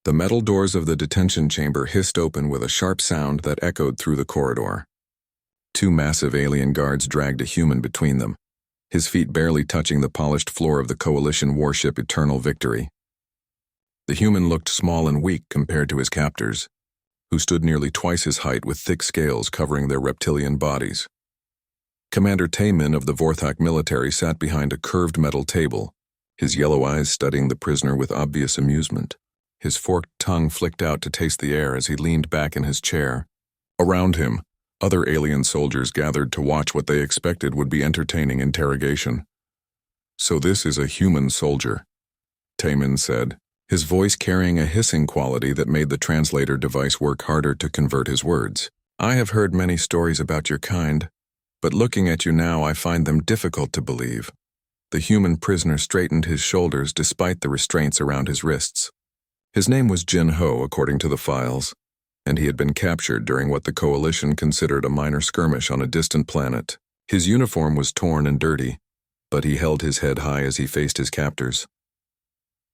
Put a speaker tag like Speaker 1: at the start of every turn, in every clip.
Speaker 1: The metal doors of the detention chamber hissed open with a sharp sound that echoed through the corridor. Two massive alien guards dragged a human between them, his feet barely touching the polished floor of the Coalition warship Eternal Victory. The human looked small and weak compared to his captors, who stood nearly twice his height with thick scales covering their reptilian bodies. Commander Taemin of the Vorthak military sat behind a curved metal table, his yellow eyes studying the prisoner with obvious amusement. His forked tongue flicked out to taste the air as he leaned back in his chair. Around him, other alien soldiers gathered to watch what they expected would be entertaining interrogation. "So this is a human soldier," Taemin said, his voice carrying a hissing quality that made the translator device work harder to convert his words. "I have heard many stories about your kind, but looking at you now I find them difficult to believe." The human prisoner straightened his shoulders despite the restraints around his wrists. His name was Jin Ho, according to the files, and he had been captured during what the Coalition considered a minor skirmish on a distant planet. His uniform was torn and dirty, but he held his head high as he faced his captors.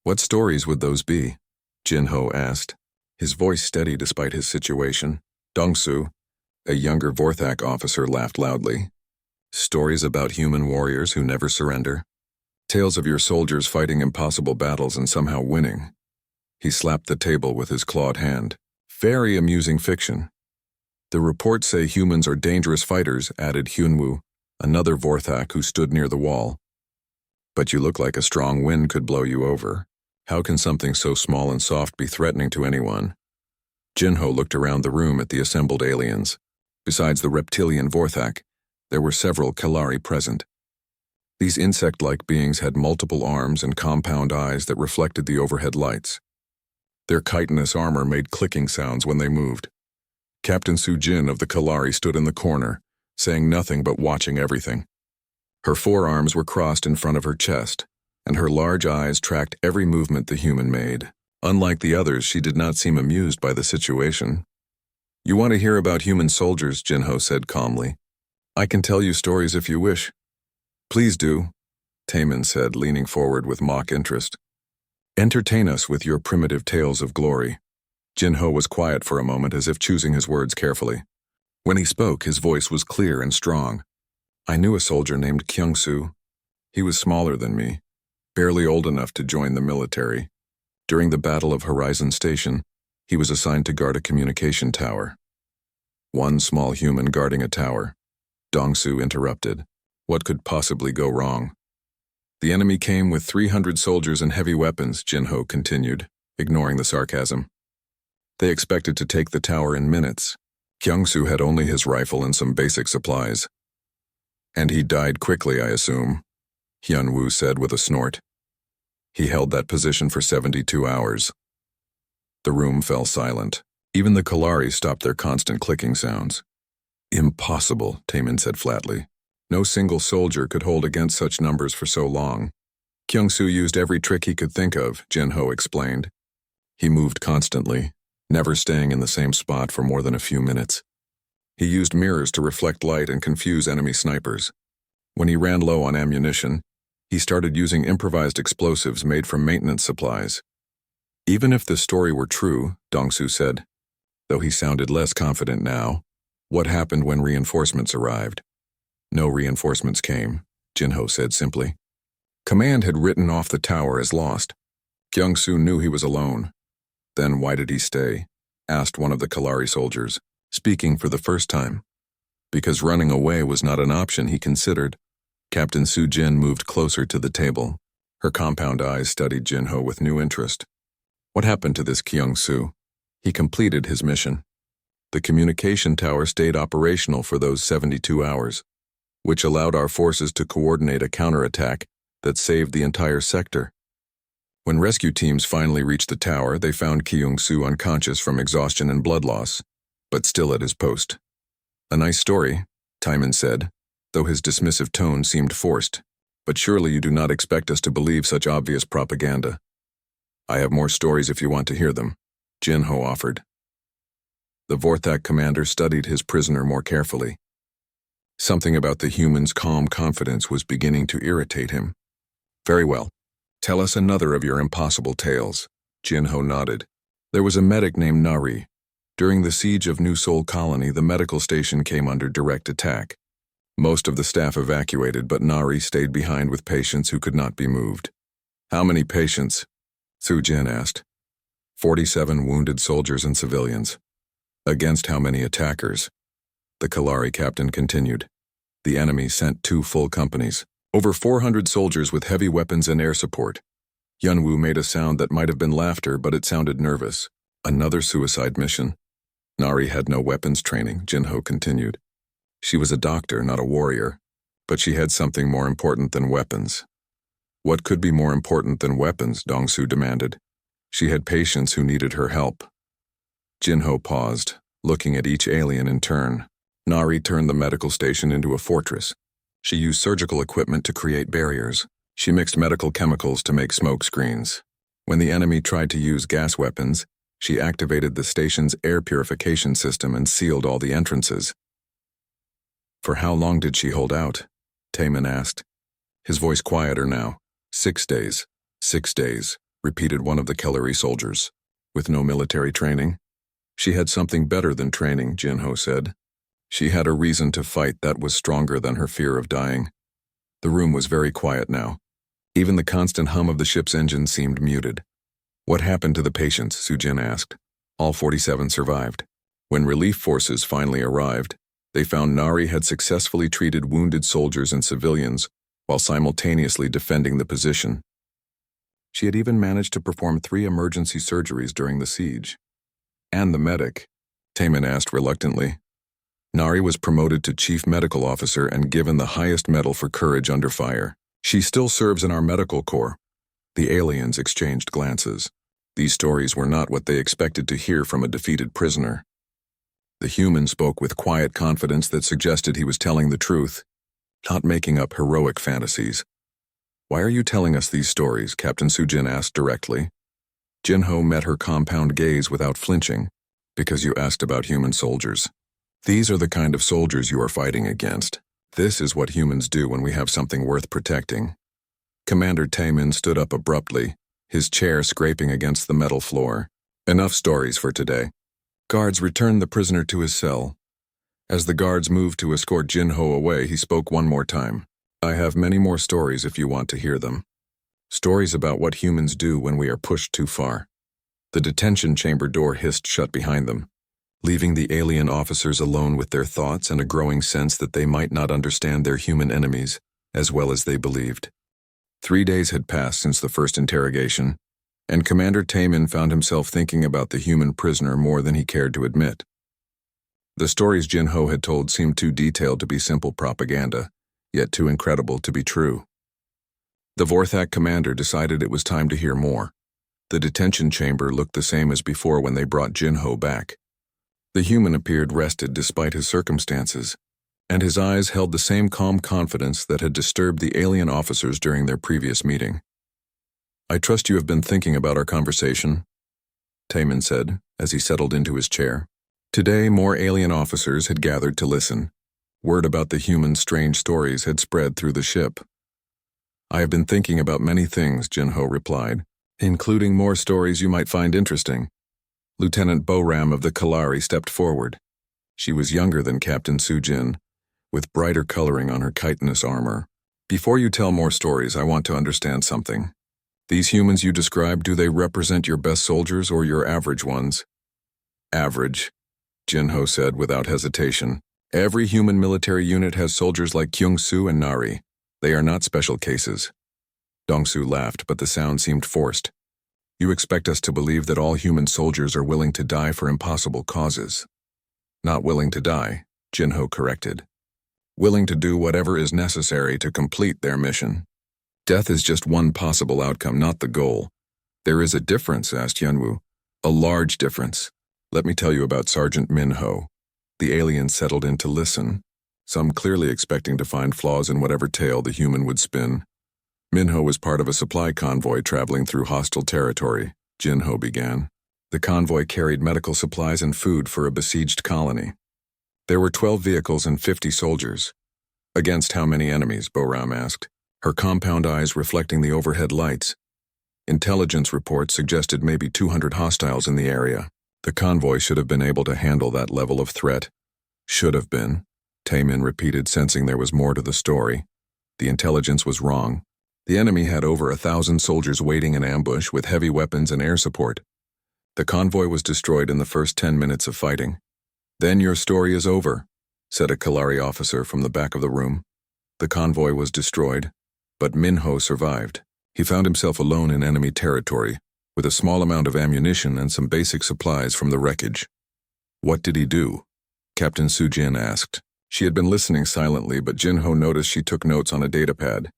Speaker 1: "What stories would those be?" Jin Ho asked, his voice steady despite his situation. Dongsu, a younger Vorthak officer, laughed loudly. "Stories about human warriors who never surrender. Tales of your soldiers fighting impossible battles and somehow winning." He slapped the table with his clawed hand. "Very amusing fiction." "The reports say humans are dangerous fighters," added Hyunwoo, another Vorthak who stood near the wall. "But you look like a strong wind could blow you over. How can something so small and soft be threatening to anyone?" Jinho looked around the room at the assembled aliens. Besides the reptilian Vorthak, there were several Kalari present. These insect-like beings had multiple arms and compound eyes that reflected the overhead lights. Their chitinous armor made clicking sounds when they moved. Captain Sujin of the Kalari stood in the corner, saying nothing but watching everything. Her forearms were crossed in front of her chest, and her large eyes tracked every movement the human made. Unlike the others, she did not seem amused by the situation. "You want to hear about human soldiers," Jinho said calmly. "I can tell you stories if you wish." "Please do," Taemin said, leaning forward with mock interest. "Entertain us with your primitive tales of glory." Jinho was quiet for a moment, as if choosing his words carefully. When he spoke, his voice was clear and strong. "I knew a soldier named Kyung-soo. He was smaller than me, barely old enough to join the military. During the Battle of Horizon Station, he was assigned to guard a communication tower." "One small human guarding a tower," Dong-soo interrupted. "What could possibly go wrong?" "The enemy came with 300 soldiers and heavy weapons," Jinho continued, ignoring the sarcasm. "They expected to take the tower in minutes. Kyung-soo had only his rifle and some basic supplies." "And he died quickly, I assume," Hyun-woo said with a snort. "He held that position for 72 hours. The room fell silent. Even the Kalari stopped their constant clicking sounds. "Impossible," Taemin said flatly. "No single soldier could hold against such numbers for so long." "Kyung-soo used every trick he could think of," Jinho explained. "He moved constantly, never staying in the same spot for more than a few minutes. He used mirrors to reflect light and confuse enemy snipers. When he ran low on ammunition, he started using improvised explosives made from maintenance supplies." "Even if the story were true," Dong-soo said, though he sounded less confident now, "what happened when reinforcements arrived?" "No reinforcements came," Jinho said simply. "Command had written off the tower as lost. Kyung-soo knew he was alone." "Then why did he stay?" asked one of the Kalari soldiers, speaking for the first time. "Because running away was not an option he considered." Captain Sujin moved closer to the table. Her compound eyes studied Jinho with new interest. "What happened to this Kyung-soo?" "He completed his mission. The communication tower stayed operational for those 72 hours, which allowed our forces to coordinate a counterattack that saved the entire sector. When rescue teams finally reached the tower, they found Kyung-soo unconscious from exhaustion and blood loss, but still at his post." "A nice story," Taemin said, though his dismissive tone seemed forced. "But surely you do not expect us to believe such obvious propaganda." "I have more stories if you want to hear them," Jinho offered. The Vorthak commander studied his prisoner more carefully. Something about the human's calm confidence was beginning to irritate him. "Very well. Tell us another of your impossible tales." Jinho nodded. There was a medic named Nari. During the siege of New Seoul Colony, the medical station came under direct attack. Most of the staff evacuated, but Nari stayed behind with patients who could not be moved. How many patients? Su Jin asked. 47 wounded soldiers and civilians. Against how many attackers? The Kalari captain continued. The enemy sent 2 full companies. Over 400 soldiers with heavy weapons and air support. Yunwoo made a sound that might have been laughter, but it sounded nervous. Another suicide mission? Nari had no weapons training, Jinho continued. She was a doctor, not a warrior, but she had something more important than weapons. What could be more important than weapons? Dongsu demanded. She had patients who needed her help. Jinho paused, looking at each alien in turn. Nari turned the medical station into a fortress. She used surgical equipment to create barriers. She mixed medical chemicals to make smoke screens. When the enemy tried to use gas weapons, she activated the station's air purification system and sealed all the entrances. For how long did she hold out? Taemin asked. His voice quieter now. 6 days. 6 days, repeated one of the Kellery soldiers. With no military training? She had something better than training, Jinho said. She had a reason to fight that was stronger than her fear of dying. The room was very quiet now. Even the constant hum of the ship's engine seemed muted. What happened to the patients? Sujin asked. All 47 survived. When relief forces finally arrived, they found Nari had successfully treated wounded soldiers and civilians while simultaneously defending the position. She had even managed to perform 3 emergency surgeries during the siege. And the medic? Taemin asked reluctantly. Nari was promoted to chief medical officer and given the highest medal for courage under fire. She still serves in our medical corps. The aliens exchanged glances. These stories were not what they expected to hear from a defeated prisoner. The human spoke with quiet confidence that suggested he was telling the truth, not making up heroic fantasies. Why are you telling us these stories? Captain Sujin asked directly. Jinho met her compound gaze without flinching. Because you asked about human soldiers. These are the kind of soldiers you are fighting against. This is what humans do when we have something worth protecting. Commander Taemin stood up abruptly, his chair scraping against the metal floor. Enough stories for today. Guards returned the prisoner to his cell. As the guards moved to escort Jinho away, he spoke one more time. I have many more stories if you want to hear them. Stories about what humans do when we are pushed too far. The detention chamber door hissed shut behind them, leaving the alien officers alone with their thoughts and a growing sense that they might not understand their human enemies as well as they believed. 3 days had passed since the first interrogation, and Commander Taemin found himself thinking about the human prisoner more than he cared to admit. The stories Jinho had told seemed too detailed to be simple propaganda, yet too incredible to be true. The Vorthak commander decided it was time to hear more. The detention chamber looked the same as before when they brought Jinho back. The human appeared rested despite his circumstances, and his eyes held the same calm confidence that had disturbed the alien officers during their previous meeting. I trust you have been thinking about our conversation, Taemin said as he settled into his chair. Today, more alien officers had gathered to listen. Word about the human's strange stories had spread through the ship. I have been thinking about many things, Jinho replied, including more stories you might find interesting. Lieutenant Boram of the Kalari stepped forward. She was younger than Captain Sujin, with brighter coloring on her chitinous armor. Before you tell more stories, I want to understand something. These humans you described, do they represent your best soldiers or your average ones? Average, Jinho said without hesitation. Every human military unit has soldiers like Kyung-soo and Nari. They are not special cases. Dongsu laughed, but the sound seemed forced. You expect us to believe that all human soldiers are willing to die for impossible causes. Not willing to die, Jinho corrected. Willing to do whatever is necessary to complete their mission. Death is just one possible outcome, not the goal. There is a difference, asked Yunwoo. A large difference. Let me tell you about Sergeant Minho. The aliens settled in to listen, some clearly expecting to find flaws in whatever tale the human would spin. Minho was part of a supply convoy traveling through hostile territory, Jinho began. The convoy carried medical supplies and food for a besieged colony. There were 12 vehicles and 50 soldiers. Against how many enemies? Boram asked, her compound eyes reflecting the overhead lights. Intelligence reports suggested maybe 200 hostiles in the area. The convoy should have been able to handle that level of threat. Should have been, Taemin repeated, sensing there was more to the story. The intelligence was wrong. The enemy had over 1,000 soldiers waiting in ambush with heavy weapons and air support. The convoy was destroyed in the first 10 minutes of fighting. "Then your story is over," said a Kalari officer from the back of the room. The convoy was destroyed, but Minho survived. He found himself alone in enemy territory, with a small amount of ammunition and some basic supplies from the wreckage. "What did he do?" Captain Sujin asked. She had been listening silently, but Jinho noticed she took notes on a datapad.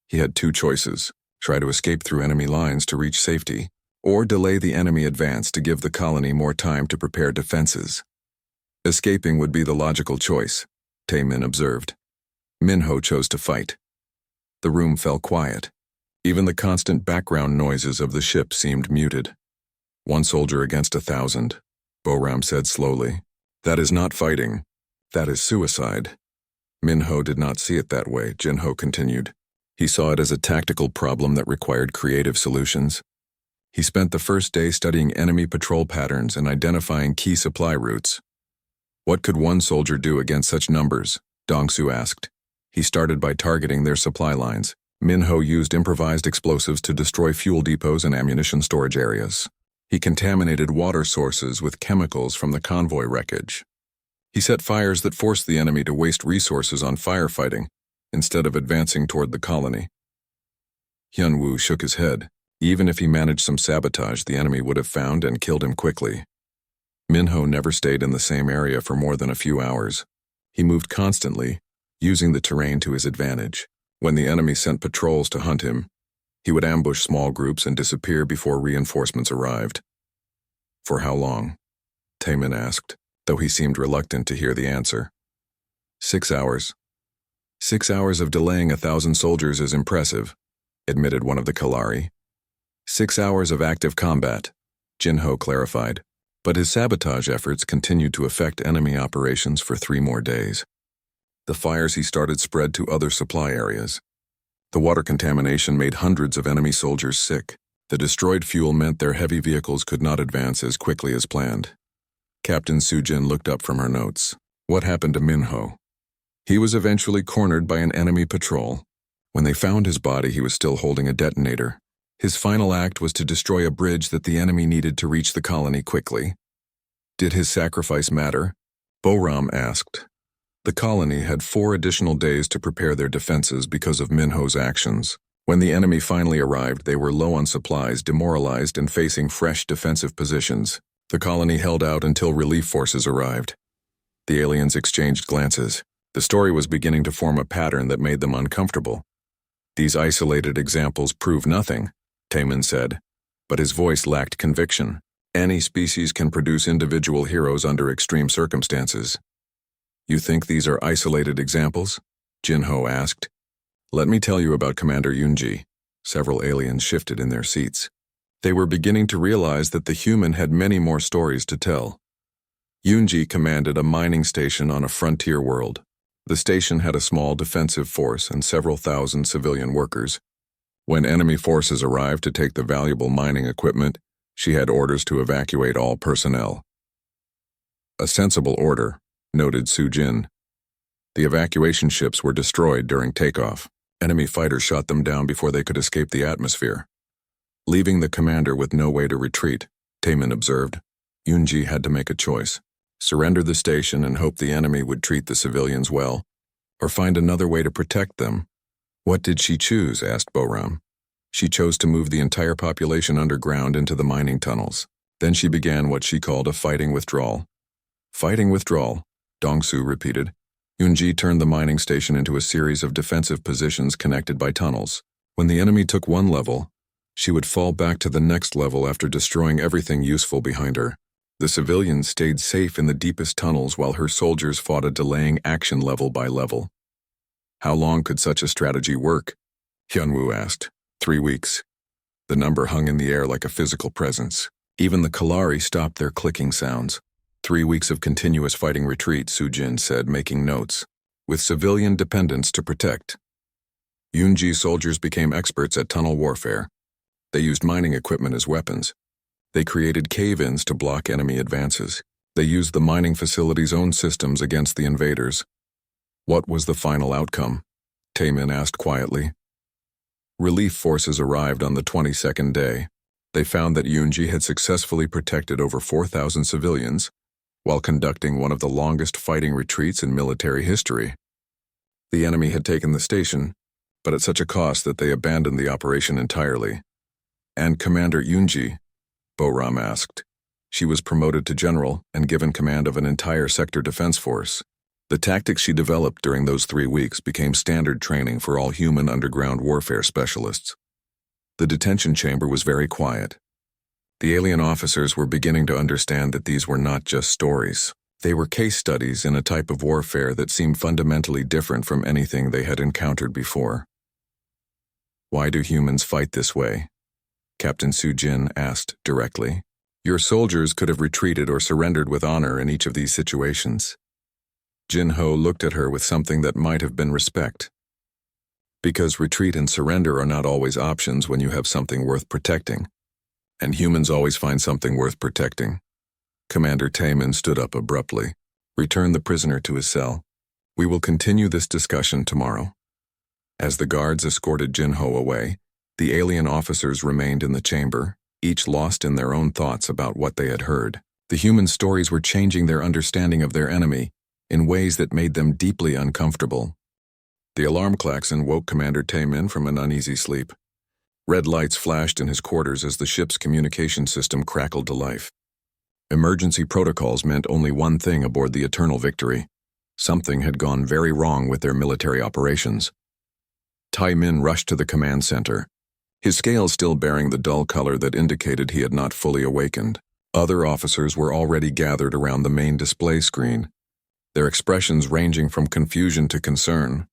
Speaker 1: He had two choices: try to escape through enemy lines to reach safety, or delay the enemy advance to give the colony more time to prepare defenses. Escaping would be the logical choice, Taemin observed. Minho chose to fight. The room fell quiet. Even the constant background noises of the ship seemed muted. "One soldier against 1,000, Boram said slowly. "That is not fighting. That is suicide." Minho did not see it that way, Jinho continued. He saw it as a tactical problem that required creative solutions. He spent the first day studying enemy patrol patterns and identifying key supply routes. "What could one soldier do against such numbers?" Dongsu asked. He started by targeting their supply lines. Minho used improvised explosives to destroy fuel depots and ammunition storage areas. He contaminated water sources with chemicals from the convoy wreckage. He set fires that forced the enemy to waste resources on firefighting instead of advancing toward the colony. Hyunwoo shook his head. Even if he managed some sabotage, the enemy would have found and killed him quickly. Minho never stayed in the same area for more than a few hours. He moved constantly, using the terrain to his advantage. When the enemy sent patrols to hunt him, he would ambush small groups and disappear before reinforcements arrived. "For how long?" Taemin asked, though he seemed reluctant to hear the answer. 6 hours. 6 hours of delaying 1,000 soldiers is impressive, admitted one of the Kalari. 6 hours of active combat, Jinho clarified, but his sabotage efforts continued to affect enemy operations for 3 more days. The fires he started spread to other supply areas. The water contamination made hundreds of enemy soldiers sick. The destroyed fuel meant their heavy vehicles could not advance as quickly as planned. Captain Sujin looked up from her notes. What happened to Minho? He was eventually cornered by an enemy patrol. When they found his body, he was still holding a detonator. His final act was to destroy a bridge that the enemy needed to reach the colony quickly. Did his sacrifice matter? Boram asked. The colony had 4 additional days to prepare their defenses because of Minho's actions. When the enemy finally arrived, they were low on supplies, demoralized, and facing fresh defensive positions. The colony held out until relief forces arrived. The aliens exchanged glances. The story was beginning to form a pattern that made them uncomfortable. "These isolated examples prove nothing," Taemin said, but his voice lacked conviction. "Any species can produce individual heroes under extreme circumstances." "You think these are isolated examples?" Jinho asked. "Let me tell you about Commander Yunji." Several aliens shifted in their seats. They were beginning to realize that the human had many more stories to tell. Yunji commanded a mining station on a frontier world. The station had a small defensive force and several thousand civilian workers. When enemy forces arrived to take the valuable mining equipment, she had orders to evacuate all personnel. "A sensible order," noted Sujin. The evacuation ships were destroyed during takeoff. Enemy fighters shot them down before they could escape the atmosphere. Leaving the commander with no way to retreat, Taemin observed. Yunji had to make a choice: surrender the station and hope the enemy would treat the civilians well, or find another way to protect them. "What did she choose?" asked Boram. "She chose to move the entire population underground into the mining tunnels. Then she began what she called a fighting withdrawal." "Fighting withdrawal," Dongsu repeated. Yunji turned the mining station into a series of defensive positions connected by tunnels. When the enemy took one level, she would fall back to the next level after destroying everything useful behind her. The civilians stayed safe in the deepest tunnels while her soldiers fought a delaying action level by level. "How long could such a strategy work?" Hyunwoo asked. 3 weeks. The number hung in the air like a physical presence. Even the Kalari stopped their clicking sounds. 3 weeks of continuous fighting retreat, Sujin said, making notes, with civilian dependents to protect. Yunji's soldiers became experts at tunnel warfare. They used mining equipment as weapons. They created cave-ins to block enemy advances. They used the mining facility's own systems against the invaders. What was the final outcome? Taemin asked quietly. Relief forces arrived on the 22nd day. They found that Yoonji had successfully protected over 4,000 civilians while conducting one of the longest fighting retreats in military history. The enemy had taken the station, but at such a cost that they abandoned the operation entirely. And Commander Yoonji? Boram asked. She was promoted to general and given command of an entire sector defense force. The tactics she developed during those 3 weeks became standard training for all human underground warfare specialists. The detention chamber was very quiet. The alien officers were beginning to understand that these were not just stories. They were case studies in a type of warfare that seemed fundamentally different from anything they had encountered before. Why do humans fight this way? Captain Soo-jin asked directly. Your soldiers could have retreated or surrendered with honor in each of these situations. Jin-ho looked at her with something that might have been respect. Because retreat and surrender are not always options when you have something worth protecting. And humans always find something worth protecting. Commander Taemin stood up abruptly. Return the prisoner to his cell. We will continue this discussion tomorrow. As the guards escorted Jin-ho away, the alien officers remained in the chamber, each lost in their own thoughts about what they had heard. The human stories were changing their understanding of their enemy in ways that made them deeply uncomfortable. The alarm klaxon woke Commander Taemin from an uneasy sleep. Red lights flashed in his quarters as the ship's communication system crackled to life. Emergency protocols meant only one thing aboard the Eternal Victory. Something had gone very wrong with their military operations. Taemin rushed to the command center, his scales still bearing the dull color that indicated he had not fully awakened. Other officers were already gathered around the main display screen, their expressions ranging from confusion to concern.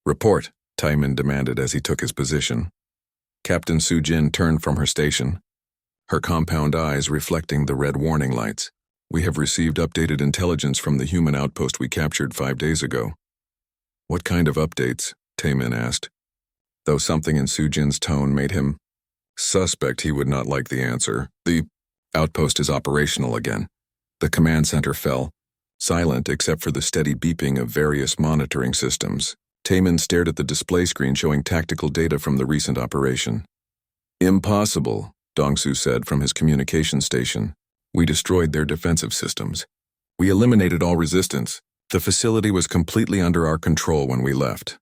Speaker 1: Report, Taemin demanded as he took his position. Captain Soo-jin turned from her station, her compound eyes reflecting the red warning lights. We have received updated intelligence from the human outpost we captured 5 days ago. What kind of updates? Taemin asked, though something in Soo-jin's tone made him suspect he would not like the answer. The outpost is operational again. The command center fell, silent except for the steady beeping of various monitoring systems. Taemin stared at the display screen showing tactical data from the recent operation. Impossible, Dong-soo said from his communication station. We destroyed their defensive systems. We eliminated all resistance. The facility was completely under our control when we left.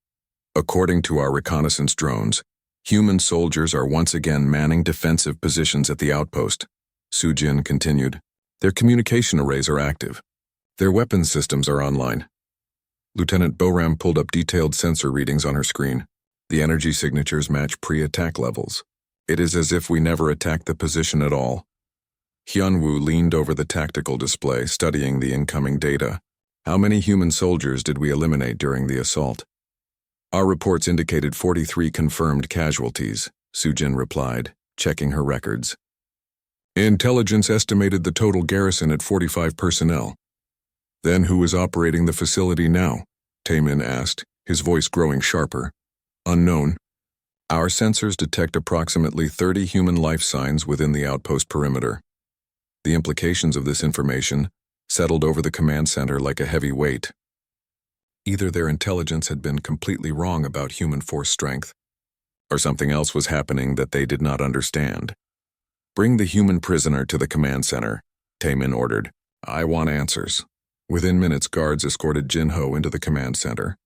Speaker 1: According to our reconnaissance drones, human soldiers are once again manning defensive positions at the outpost. Soo-jin continued. Their communication arrays are active. Their weapons systems are online. Lieutenant Boram pulled up detailed sensor readings on her screen. The energy signatures match pre-attack levels. It is as if we never attacked the position at all. Hyun-woo leaned over the tactical display, studying the incoming data. How many human soldiers did we eliminate during the assault? Our reports indicated 43 confirmed casualties, Soo-jin replied, checking her records. Intelligence estimated the total garrison at 45 personnel. Then who is operating the facility now? Taemin asked, his voice growing sharper. Unknown. Our sensors detect approximately 30 human life signs within the outpost perimeter. The implications of this information settled over the command center like a heavy weight. Either their intelligence had been completely wrong about human force strength, or something else was happening that they did not understand. Bring the human prisoner to the command center, Taemin ordered. I want answers. Within minutes, guards escorted Jin-ho into the command center.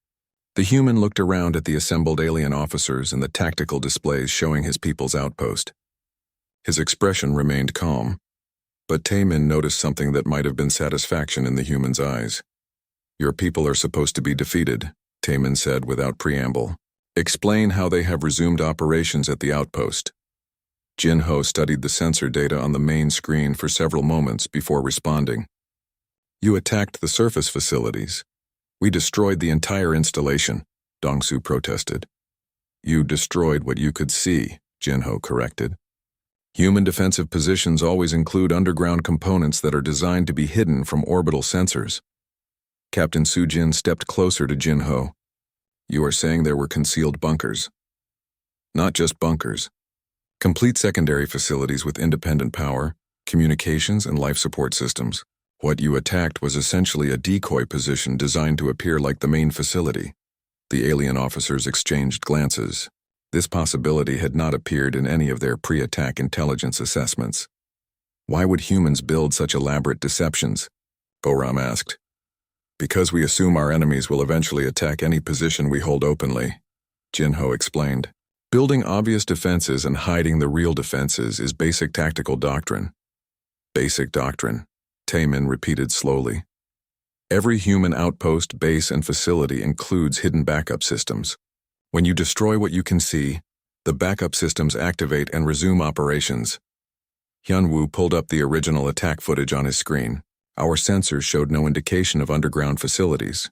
Speaker 1: The human looked around at the assembled alien officers and the tactical displays showing his people's outpost. His expression remained calm, but Taemin noticed something that might have been satisfaction in the human's eyes. Your people are supposed to be defeated, Taemin said without preamble. Explain how they have resumed operations at the outpost. Jin-ho studied the sensor data on the main screen for several moments before responding. You attacked the surface facilities. We destroyed the entire installation, Dong-soo protested. You destroyed what you could see, Jin-ho corrected. Human defensive positions always include underground components that are designed to be hidden from orbital sensors. Captain Soo-jin stepped closer to Jin-ho. You are saying there were concealed bunkers. Not just bunkers. Complete secondary facilities with independent power, communications, and life support systems. What you attacked was essentially a decoy position designed to appear like the main facility. The alien officers exchanged glances. This possibility had not appeared in any of their pre-attack intelligence assessments. Why would humans build such elaborate deceptions? Boram asked. Because we assume our enemies will eventually attack any position we hold openly, Jinho explained. Building obvious defenses and hiding the real defenses is basic tactical doctrine. Basic doctrine, Taemin repeated slowly. Every human outpost, base, and facility includes hidden backup systems. When you destroy what you can see, the backup systems activate and resume operations. Hyunwoo pulled up the original attack footage on his screen. Our sensors showed no indication of underground facilities.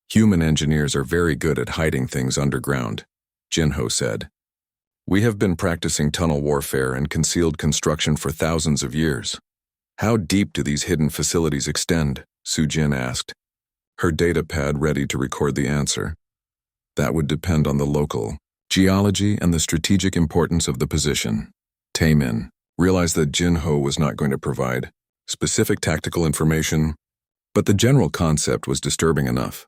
Speaker 1: Human engineers are very good at hiding things underground, Jinho said. We have been practicing tunnel warfare and concealed construction for thousands of years. How deep do these hidden facilities extend? Sujin asked, her datapad ready to record the answer. That would depend on the local geology and the strategic importance of the position. Taemin realized that Jinho was not going to provide specific tactical information, but the general concept was disturbing enough.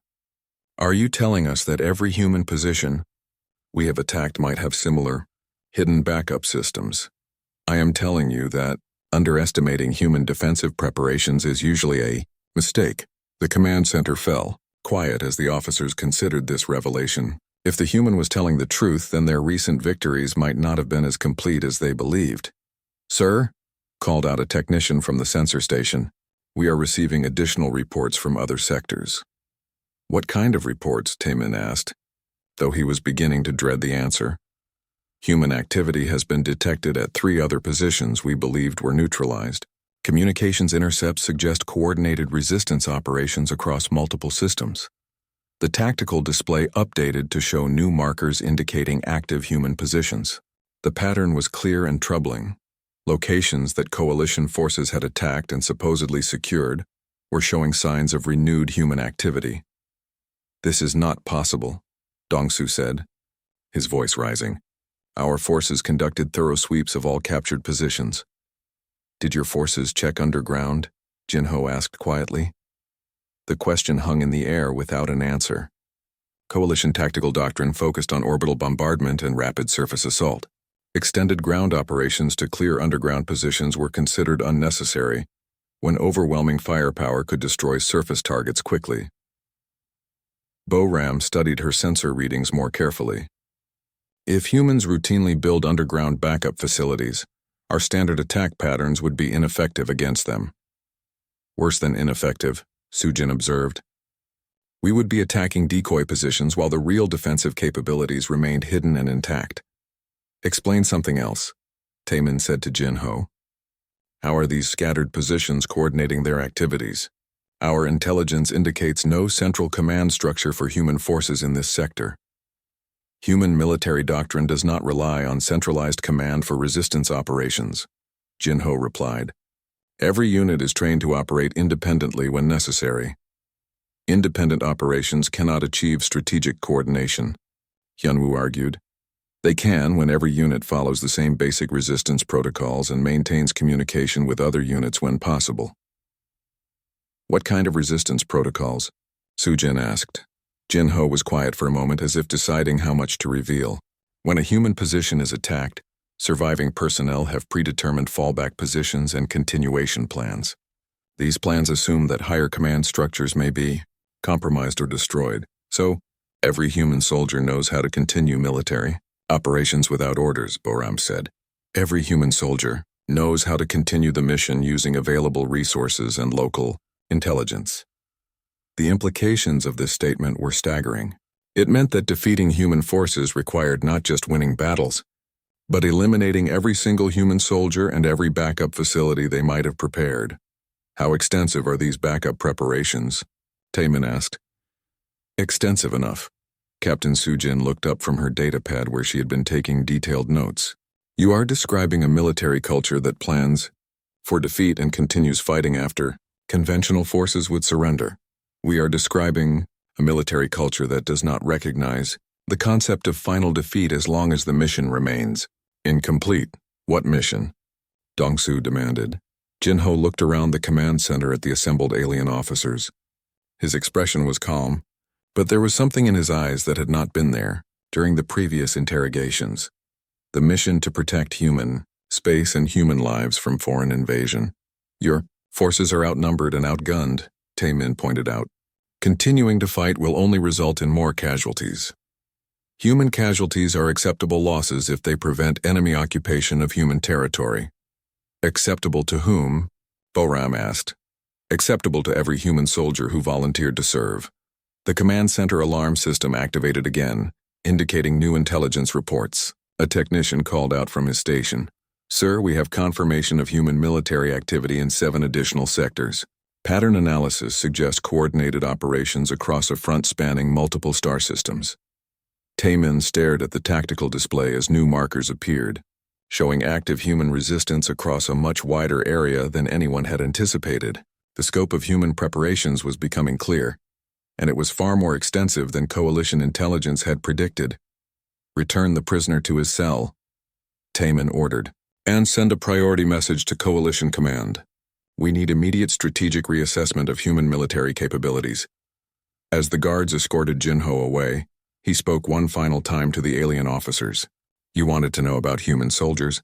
Speaker 1: Are you telling us that every human position we have attacked might have similar hidden backup systems? I am telling you that underestimating human defensive preparations is usually a mistake. The command center fell, quiet as the officers considered this revelation. If the human was telling the truth, then their recent victories might not have been as complete as they believed. Sir, called out a technician from the sensor station, we are receiving additional reports from other sectors. What kind of reports? Taemin asked, though he was beginning to dread the answer. Human activity has been detected at 3 other positions we believed were neutralized. Communications intercepts suggest coordinated resistance operations across multiple systems. The tactical display updated to show new markers indicating active human positions. The pattern was clear and troubling. Locations that coalition forces had attacked and supposedly secured were showing signs of renewed human activity. This is not possible, Dongsu said, his voice rising. Our forces conducted thorough sweeps of all captured positions. Did your forces check underground? Jinho asked quietly. The question hung in the air without an answer. Coalition tactical doctrine focused on orbital bombardment and rapid surface assault. Extended ground operations to clear underground positions were considered unnecessary when overwhelming firepower could destroy surface targets quickly. Boram studied her sensor readings more carefully. If humans routinely build underground backup facilities, our standard attack patterns would be ineffective against them. Worse than ineffective, Sujin observed. We would be attacking decoy positions while the real defensive capabilities remained hidden and intact. Explain something else, Taemin said to Jinho. How are these scattered positions coordinating their activities? Our intelligence indicates no central command structure for human forces in this sector. Human military doctrine does not rely on centralized command for resistance operations, Jinho replied. Every unit is trained to operate independently when necessary. Independent operations cannot achieve strategic coordination, Hyunwoo argued. They can when every unit follows the same basic resistance protocols and maintains communication with other units when possible. What kind of resistance protocols? Sujin asked. Jinho was quiet for a moment as if deciding how much to reveal. When a human position is attacked, surviving personnel have predetermined fallback positions and continuation plans. These plans assume that higher command structures may be compromised or destroyed, so every human soldier knows how to continue military operations without orders, Boram said. Every human soldier knows how to continue the mission using available resources and local intelligence. The implications of this statement were staggering. It meant that defeating human forces required not just winning battles, but eliminating every single human soldier and every backup facility they might have prepared. How extensive are these backup preparations? Taemin asked. Extensive enough. Captain Sujin looked up from her datapad where she had been taking detailed notes. You are describing a military culture that plans for defeat and continues fighting after conventional forces would surrender. We are describing a military culture that does not recognize the concept of final defeat as long as the mission remains Incomplete. What mission? Dongsu demanded. Jinho looked around the command center at the assembled alien officers. His expression was calm, but there was something in his eyes that had not been there during the previous interrogations. The mission to protect human, space, and human lives from foreign invasion. Your forces are outnumbered and outgunned, Taemin pointed out. Continuing to fight will only result in more casualties. Human casualties are acceptable losses if they prevent enemy occupation of human territory. Acceptable to whom? Boram asked. Acceptable to every human soldier who volunteered to serve. The command center alarm system activated again, indicating new intelligence reports. A technician called out from his station. Sir, we have confirmation of human military activity in 7 additional sectors. Pattern analysis suggests coordinated operations across a front spanning multiple star systems. Taemin stared at the tactical display as new markers appeared, showing active human resistance across a much wider area than anyone had anticipated. The scope of human preparations was becoming clear, and it was far more extensive than Coalition intelligence had predicted. Return the prisoner to his cell, Taemin ordered, and send a priority message to Coalition Command. We need immediate strategic reassessment of human military capabilities. As the guards escorted Jinho away, he spoke one final time to the alien officers. You wanted to know about human soldiers?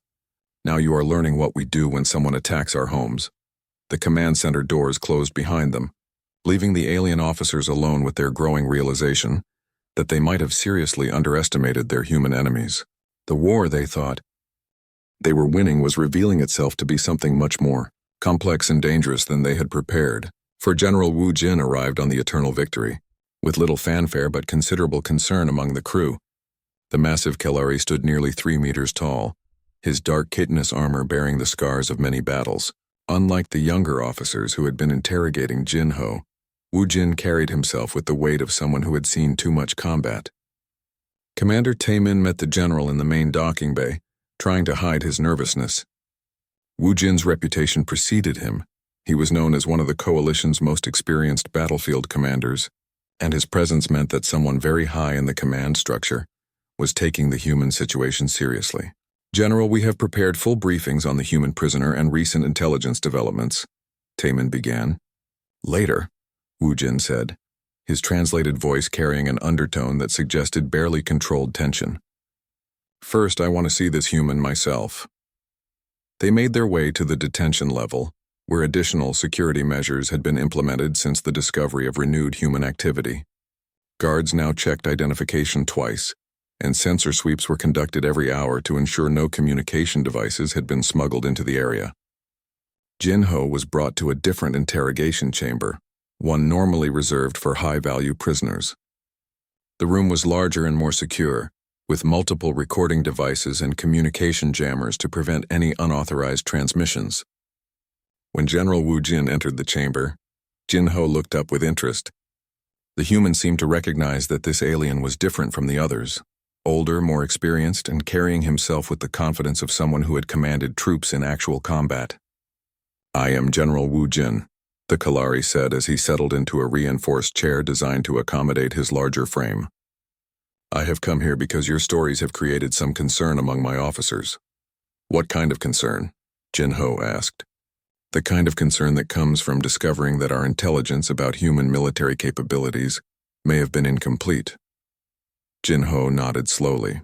Speaker 1: Now you are learning what we do when someone attacks our homes. The command center doors closed behind them, leaving the alien officers alone with their growing realization that they might have seriously underestimated their human enemies. The war, they thought, they were winning was revealing itself to be something much more complex and dangerous than they had prepared, for General Wu Jin arrived on the Eternal Victory, with little fanfare but considerable concern among the crew. The massive Kelari stood nearly 3 meters tall, his dark chitinous armor bearing the scars of many battles. Unlike the younger officers who had been interrogating Jinho, Wu Jin carried himself with the weight of someone who had seen too much combat. Commander Taemin met the general in the main docking bay, trying to hide his nervousness. Wu Jin's reputation preceded him. He was known as one of the Coalition's most experienced battlefield commanders, and his presence meant that someone very high in the command structure was taking the human situation seriously. General, we have prepared full briefings on the human prisoner and recent intelligence developments, Taemin began. Later, Wu Jin said, his translated voice carrying an undertone that suggested barely controlled tension. First, I want to see this human myself. They made their way to the detention level, where additional security measures had been implemented since the discovery of renewed human activity. Guards now checked identification twice, and sensor sweeps were conducted every hour to ensure no communication devices had been smuggled into the area. Jinho was brought to a different interrogation chamber, one normally reserved for high-value prisoners. The room was larger and more secure, with multiple recording devices and communication jammers to prevent any unauthorized transmissions. When General Wu Jin entered the chamber, Jinho looked up with interest. The human seemed to recognize that this alien was different from the others, older, more experienced, and carrying himself with the confidence of someone who had commanded troops in actual combat. I am General Wu Jin, the Kalari said as he settled into a reinforced chair designed to accommodate his larger frame. I have come here because your stories have created some concern among my officers. What kind of concern? Jinho asked. The kind of concern that comes from discovering that our intelligence about human military capabilities may have been incomplete. Jinho nodded slowly.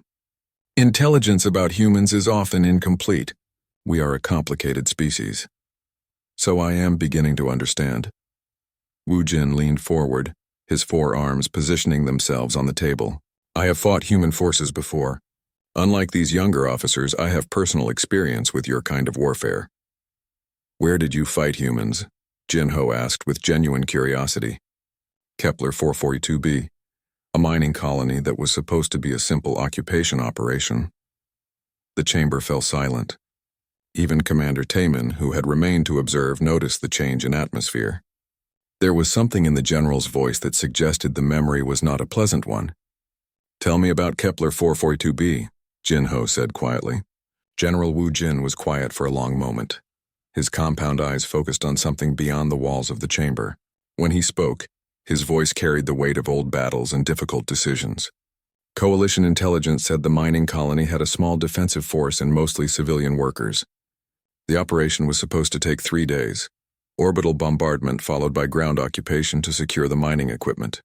Speaker 1: Intelligence about humans is often incomplete. We are a complicated species. So I am beginning to understand. Wu Jin leaned forward, his forearms positioning themselves on the table. I have fought human forces before. Unlike these younger officers, I have personal experience with your kind of warfare. Where did you fight humans? Jinho asked with genuine curiosity. Kepler 442b, a mining colony that was supposed to be a simple occupation operation. The chamber fell silent. Even Commander Taemin, who had remained to observe, noticed the change in atmosphere. There was something in the general's voice that suggested the memory was not a pleasant one. Tell me about Kepler 442b, Jinho said quietly. General Wu Jin was quiet for a long moment. His compound eyes focused on something beyond the walls of the chamber. When he spoke, his voice carried the weight of old battles and difficult decisions. Coalition intelligence said the mining colony had a small defensive force and mostly civilian workers. The operation was supposed to take 3 days. Orbital bombardment followed by ground occupation to secure the mining equipment.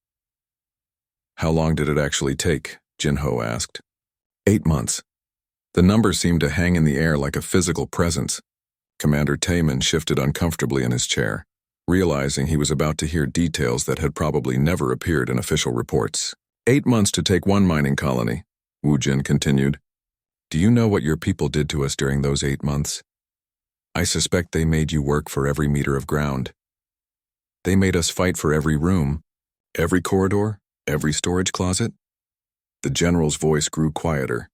Speaker 1: How long did it actually take? Jinho asked. 8 months. The number seemed to hang in the air like a physical presence. Commander Taman shifted uncomfortably in his chair, realizing he was about to hear details that had probably never appeared in official reports. 8 months to take one mining colony, Wu Jin continued. Do you know what your people did to us during those 8 months? I suspect they made you work for every meter of ground. They made us fight for every room, every corridor, every storage closet. The general's voice grew quieter,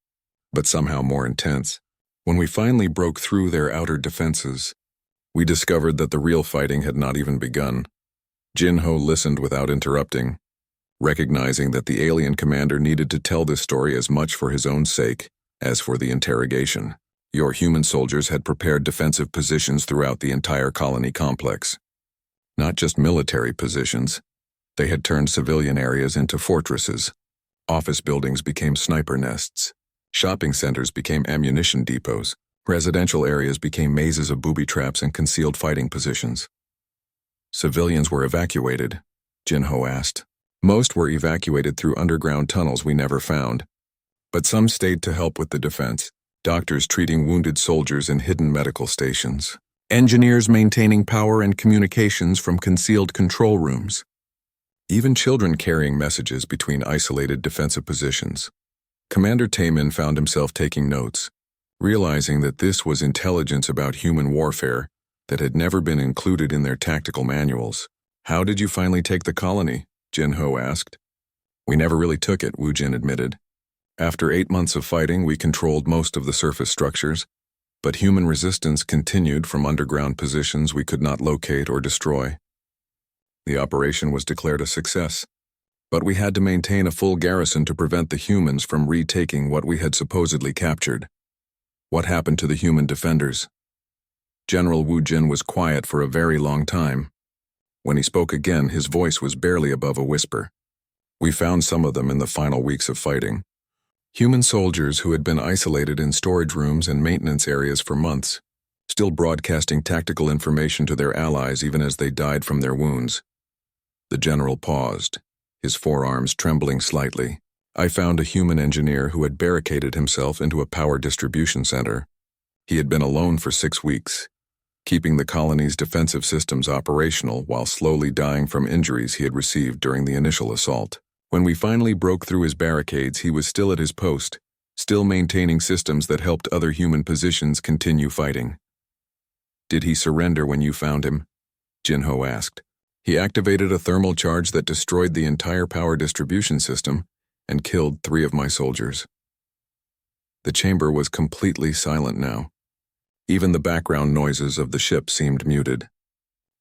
Speaker 1: but somehow more intense. When we finally broke through their outer defenses, we discovered that the real fighting had not even begun. Jinho listened without interrupting, recognizing that the alien commander needed to tell this story as much for his own sake as for the interrogation. Your human soldiers had prepared defensive positions throughout the entire colony complex. Not just military positions. They had turned civilian areas into fortresses. Office buildings became sniper nests. Shopping centers became ammunition depots. Residential areas became mazes of booby traps and concealed fighting positions. Civilians were evacuated, Jinho asked. Most were evacuated through underground tunnels we never found. But some stayed to help with the defense. Doctors treating wounded soldiers in hidden medical stations. Engineers maintaining power and communications from concealed control rooms. Even children carrying messages between isolated defensive positions. Commander Taman found himself taking notes, realizing that this was intelligence about human warfare that had never been included in their tactical manuals. How did you finally take the colony? Jinho asked. We never really took it, Wu Jin admitted. After 8 months of fighting, we controlled most of the surface structures, but human resistance continued from underground positions we could not locate or destroy. The operation was declared a success, but we had to maintain a full garrison to prevent the humans from retaking what we had supposedly captured. What happened to the human defenders? General Wu Jin was quiet for a very long time. When he spoke again, his voice was barely above a whisper. We found some of them in the final weeks of fighting. Human soldiers who had been isolated in storage rooms and maintenance areas for months, still broadcasting tactical information to their allies even as they died from their wounds. The general paused, his forearms trembling slightly. I found a human engineer who had barricaded himself into a power distribution center. He had been alone for 6 weeks, keeping the colony's defensive systems operational while slowly dying from injuries he had received during the initial assault. When we finally broke through his barricades, he was still at his post, still maintaining systems that helped other human positions continue fighting. Did he surrender when you found him? Jinho asked. He activated a thermal charge that destroyed the entire power distribution system and killed 3 of my soldiers. The chamber was completely silent now. Even the background noises of the ship seemed muted.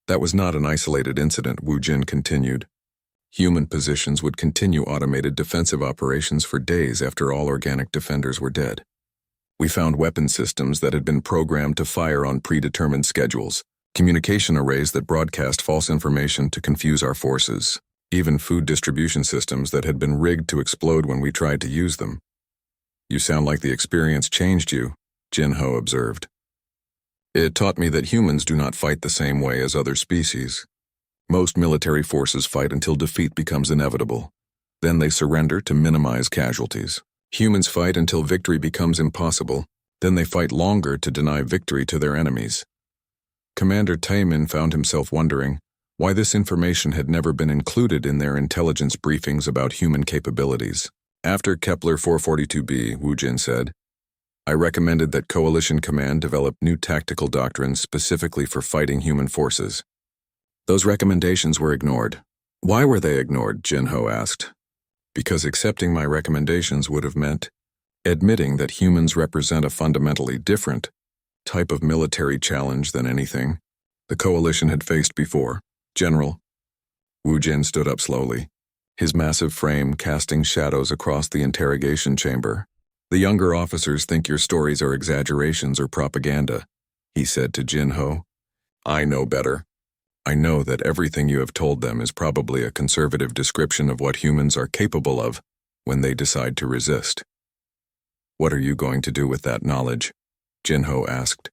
Speaker 1: That was not an isolated incident, Wu Jin continued. Human positions would continue automated defensive operations for days after all organic defenders were dead. We found weapon systems that had been programmed to fire on predetermined schedules, communication arrays that broadcast false information to confuse our forces, even food distribution systems that had been rigged to explode when we tried to use them. You sound like the experience changed you, Jinho observed. It taught me that humans do not fight the same way as other species. Most military forces fight until defeat becomes inevitable. Then they surrender to minimize casualties. Humans fight until victory becomes impossible. Then they fight longer to deny victory to their enemies. Commander Taman found himself wondering why this information had never been included in their intelligence briefings about human capabilities. After Kepler 442b, Wu Jin said, I recommended that Coalition Command develop new tactical doctrines specifically for fighting human forces. Those recommendations were ignored. Why were they ignored? Jinho asked. Because accepting my recommendations would have meant admitting that humans represent a fundamentally different type of military challenge than anything the Coalition had faced before. General. Wu Jin stood up slowly, his massive frame casting shadows across the interrogation chamber. The younger officers think your stories are exaggerations or propaganda, he said to Jinho. I know better. I know that everything you have told them is probably a conservative description of what humans are capable of. when they decide to resist. What are you going to do with that knowledge? Jinho asked.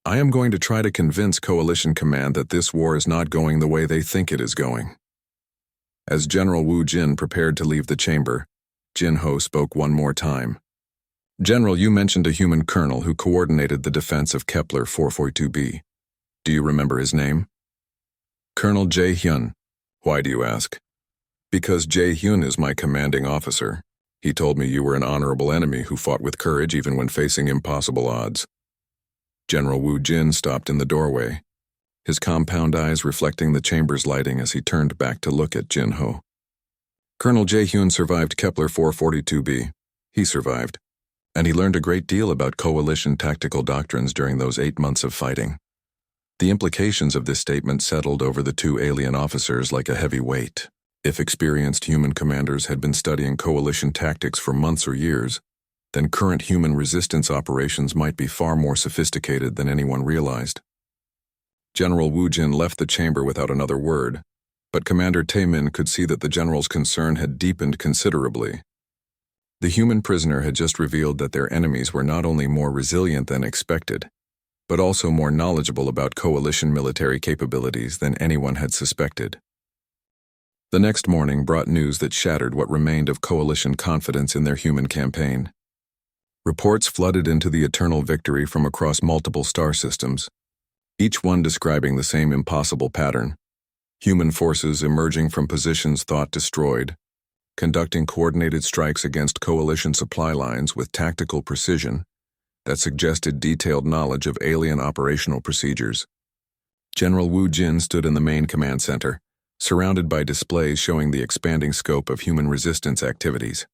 Speaker 1: I am going to try to convince Coalition Command that this war is not going the way they think it is going. As General Wu Jin prepared to leave the chamber, Jinho spoke one more time. General, you mentioned a human colonel who coordinated the defense of Kepler 442b. Do you remember his name? Colonel Jae-hyun. Why do you ask? Because Jae-hyun is my commanding officer. He told me you were an honorable enemy who fought with courage even when facing impossible odds. General Wu Jin stopped in the doorway, his compound eyes reflecting the chamber's lighting as he turned back to look at Jinho. Colonel Jae-hyun survived Kepler 442b. He survived, and he learned a great deal about coalition tactical doctrines during those 8 months of fighting. The implications of this statement settled over the two alien officers like a heavy weight. If experienced human commanders had been studying coalition tactics for months or years, then current human resistance operations might be far more sophisticated than anyone realized. General Wu Jin left the chamber without another word, but Commander Tae-min could see that the general's concern had deepened considerably. The human prisoner had just revealed that their enemies were not only more resilient than expected, but also more knowledgeable about coalition military capabilities than anyone had suspected. The next morning brought news that shattered what remained of coalition confidence in their human campaign. Reports flooded into the eternal victory from across multiple star systems, each one describing the same impossible pattern: human forces emerging from positions thought destroyed, conducting coordinated strikes against coalition supply lines with tactical precision that suggested detailed knowledge of alien operational procedures. General Wu Jin stood in the main command center, surrounded by displays showing the expanding scope of human resistance activities.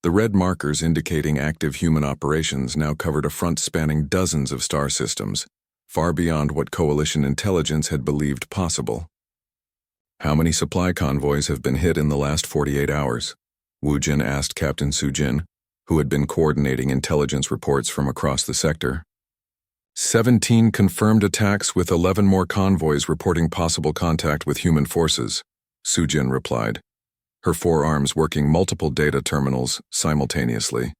Speaker 1: The red markers indicating active human operations now covered a front spanning dozens of star systems, far beyond what coalition intelligence had believed possible. How many supply convoys have been hit in the last 48 hours? Wu Jin asked Captain Su Jin, who had been coordinating intelligence reports from across the sector. 17 confirmed attacks with 11 more convoys reporting possible contact with human forces, Su Jin replied, her forearms working multiple data terminals simultaneously.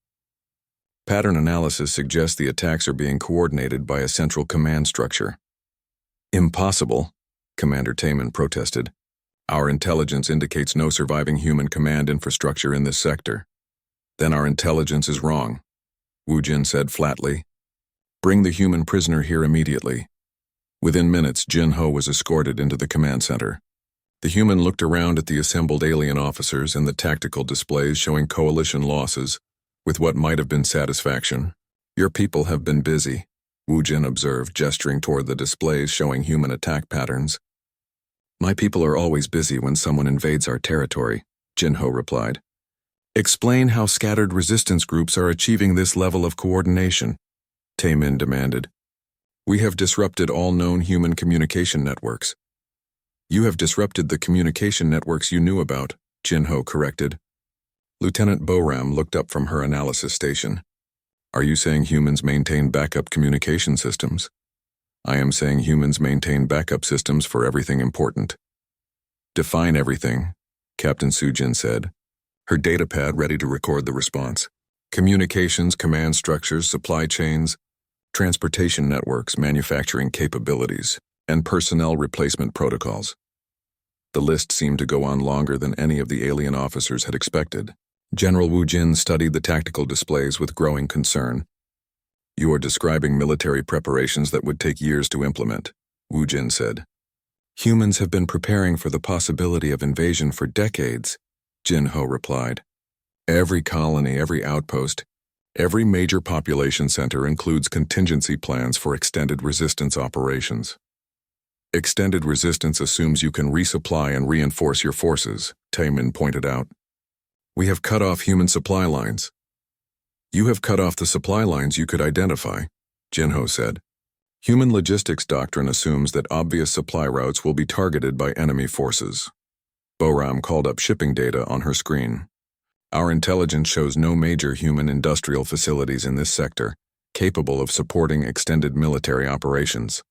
Speaker 1: Pattern analysis suggests the attacks are being coordinated by a central command structure. Impossible, Commander Tae-min protested. Our intelligence indicates no surviving human command infrastructure in this sector. Then our intelligence is wrong, Wu Jin said flatly. Bring the human prisoner here immediately. Within minutes, Jinho was escorted into the command center. The human looked around at the assembled alien officers and the tactical displays showing coalition losses, with what might have been satisfaction. Your people have been busy, Wu Jin observed, gesturing toward the displays showing human attack patterns. My people are always busy when someone invades our territory, Jinho replied. Explain how scattered resistance groups are achieving this level of coordination, Tae-min demanded. We have disrupted all known human communication networks. You have disrupted the communication networks you knew about, Jinho corrected. Lieutenant Boram looked up from her analysis station. Are you saying humans maintain backup communication systems? I am saying humans maintain backup systems for everything important. Define everything, Captain Su Jin said, her datapad ready to record the response. Communications, command structures, supply chains, transportation networks, manufacturing capabilities, and personnel replacement protocols. The list seemed to go on longer than any of the alien officers had expected. General Wu Jin studied the tactical displays with growing concern. You are describing military preparations that would take years to implement, Wu Jin said. Humans have been preparing for the possibility of invasion for decades, Jinho replied. Every colony, every outpost, every major population center includes contingency plans for extended resistance operations. Extended resistance assumes you can resupply and reinforce your forces, Tae-min pointed out. We have cut off human supply lines. You have cut off the supply lines you could identify, Jinho said. Human logistics doctrine assumes that obvious supply routes will be targeted by enemy forces. Boram called up shipping data on her screen. Our intelligence shows no major human industrial facilities in this sector capable of supporting extended military operations.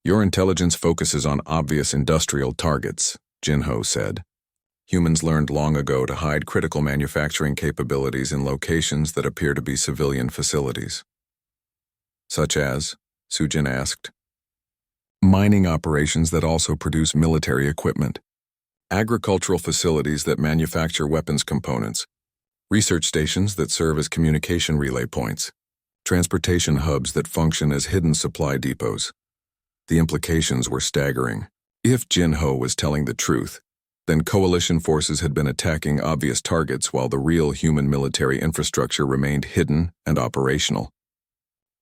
Speaker 1: Your intelligence focuses on obvious industrial targets, Jinho said. Humans learned long ago to hide critical manufacturing capabilities in locations that appear to be civilian facilities. Such as, Sujin asked, mining operations that also produce military equipment, agricultural facilities that manufacture weapons components, research stations that serve as communication relay points, transportation hubs that function as hidden supply depots. The implications were staggering. If Jin-Ho was telling the truth, then coalition forces had been attacking obvious targets while the real human military infrastructure remained hidden and operational.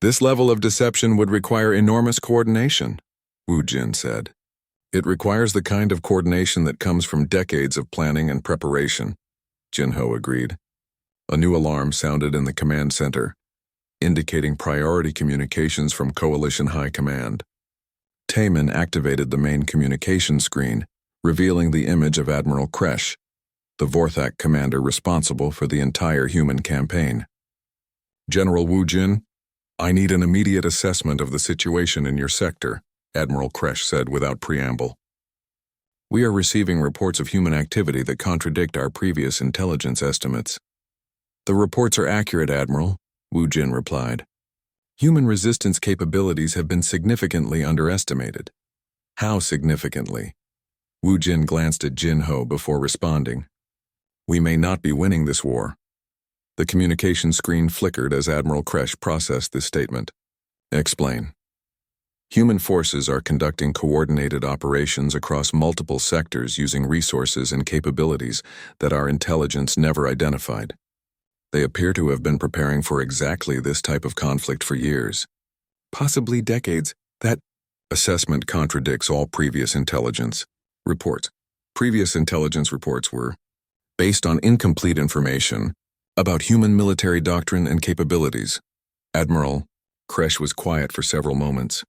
Speaker 1: This level of deception would require enormous coordination, Wu Jin said. It requires the kind of coordination that comes from decades of planning and preparation, Jin-Ho agreed. A new alarm sounded in the command center, indicating priority communications from Coalition High Command. Taemin activated the main communication screen, revealing the image of Admiral Kresh, the Vorthak commander responsible for the entire human campaign. General Wu Jin, I need an immediate assessment of the situation in your sector, Admiral Kresh said without preamble. We are receiving reports of human activity that contradict our previous intelligence estimates. The reports are accurate, Admiral, Wu Jin replied. Human resistance capabilities have been significantly underestimated. How significantly? Wu Jin glanced at Jin-Ho before responding. We may not be winning this war. The communication screen flickered as Admiral Kresh processed this statement. Explain. Human forces are conducting coordinated operations across multiple sectors using resources and capabilities that our intelligence never identified. They appear to have been preparing for exactly this type of conflict for years, possibly decades. That assessment contradicts all previous intelligence reports. Previous intelligence reports were based on incomplete information about human military doctrine and capabilities. Admiral, Kresh was quiet for several moments.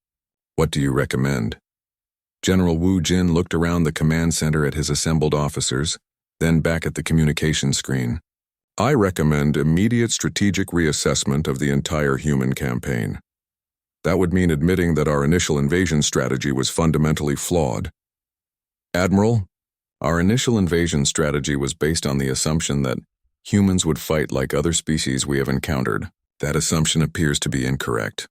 Speaker 1: What do you recommend? General Wu Jin looked around the command center at his assembled officers, then back at the communication screen. I recommend immediate strategic reassessment of the entire human campaign. That would mean admitting that our initial invasion strategy was fundamentally flawed. Admiral, our initial invasion strategy was based on the assumption that humans would fight like other species we have encountered. That assumption appears to be incorrect.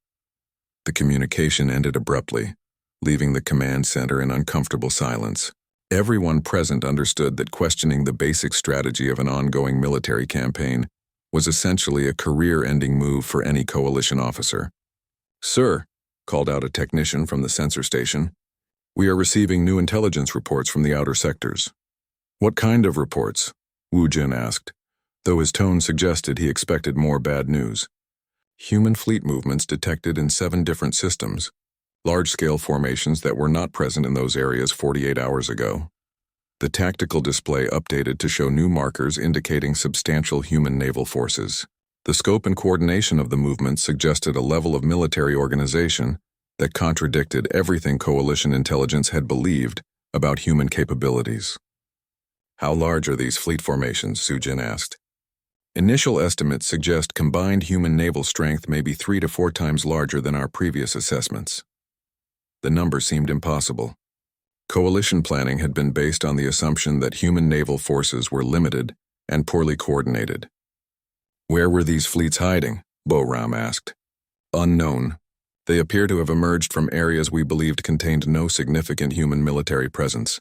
Speaker 1: The communication ended abruptly, leaving the command center in uncomfortable silence. Everyone present understood that questioning the basic strategy of an ongoing military campaign was essentially a career-ending move for any coalition officer. Sir, called out a technician from the sensor station, we are receiving new intelligence reports from the outer sectors. What kind of reports? Wu Jin asked, though his tone suggested he expected more bad news. Human fleet movements detected in 7 different systems, large-scale formations that were not present in those areas 48 hours ago. The tactical display updated to show new markers indicating substantial human naval forces. The scope and coordination of the movement suggested a level of military organization that contradicted everything coalition intelligence had believed about human capabilities. How large are these fleet formations? Sujin asked. Initial estimates suggest combined human naval strength may be 3 to 4 times larger than our previous assessments. The number seemed impossible. Coalition planning had been based on the assumption that human naval forces were limited and poorly coordinated. Where were these fleets hiding? Bo-Ram asked. Unknown. They appear to have emerged from areas we believed contained no significant human military presence.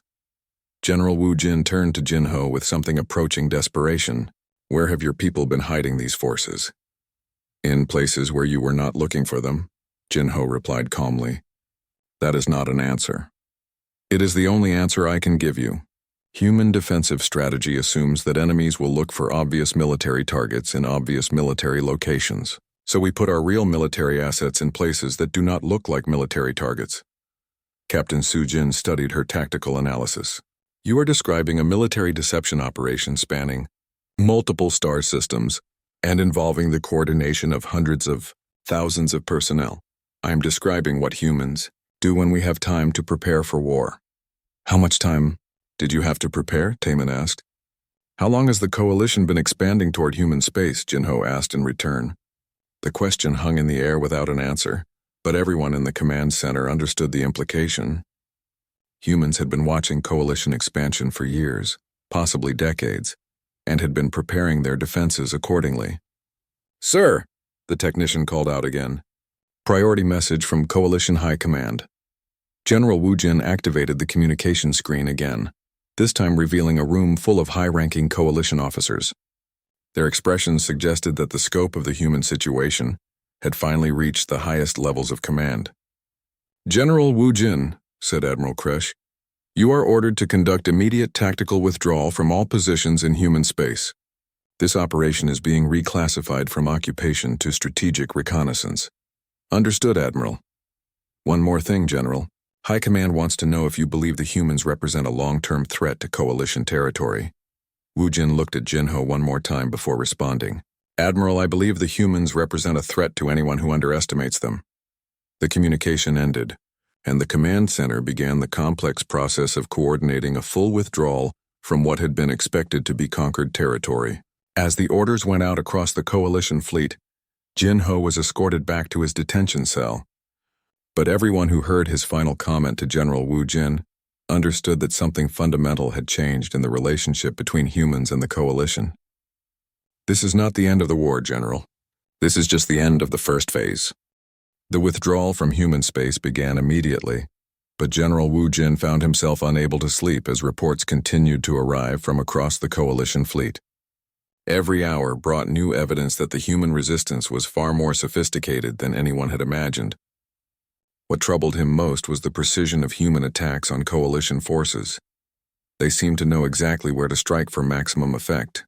Speaker 1: General Wu Jin turned to Jin-Ho with something approaching desperation. Where have your people been hiding these forces? In places where you were not looking for them, Jin-Ho replied calmly. That is not an answer. It is the only answer I can give you. Human defensive strategy assumes that enemies will look for obvious military targets in obvious military locations. So we put our real military assets in places that do not look like military targets. Captain Sujin studied her tactical analysis. You are describing a military deception operation spanning multiple star systems and involving the coordination of hundreds of thousands of personnel. I am describing what humans do when we have time to prepare for war. How much time did you have to prepare? Taemin asked. How long has the coalition been expanding toward human space? Jin-Ho asked in return. The question hung in the air without an answer, but everyone in the command center understood the implication. Humans had been watching coalition expansion for years. possibly decades, and had been preparing their defenses accordingly. "Sir," the technician called out again. Priority message from Coalition High Command. General Wu Jin activated the communication screen again, this time revealing a room full of high-ranking Coalition officers. Their expressions suggested that the scope of the human situation had finally reached the highest levels of command. "General Wu Jin," said Admiral Kresh, "you are ordered to conduct immediate tactical withdrawal from all positions in human space. This operation is being reclassified from occupation to strategic reconnaissance." "Understood, Admiral." "One more thing, General. High Command wants to know if you believe the humans represent a long-term threat to Coalition territory." Wu Jin looked at Jinho one more time before responding. "Admiral, I believe the humans represent a threat to anyone who underestimates them." The communication ended, and the command center began the complex process of coordinating a full withdrawal from what had been expected to be conquered territory. As the orders went out across the Coalition fleet, Jinho was escorted back to his detention cell. But everyone who heard his final comment to General Wu Jin understood that something fundamental had changed in the relationship between humans and the Coalition. "This is not the end of the war, General. This is just the end of the first phase." The withdrawal from human space began immediately, but General Wu Jin found himself unable to sleep as reports continued to arrive from across the Coalition fleet. Every hour brought new evidence that the human resistance was far more sophisticated than anyone had imagined. What troubled him most was the precision of human attacks on Coalition forces. They seemed to know exactly where to strike for maximum effect.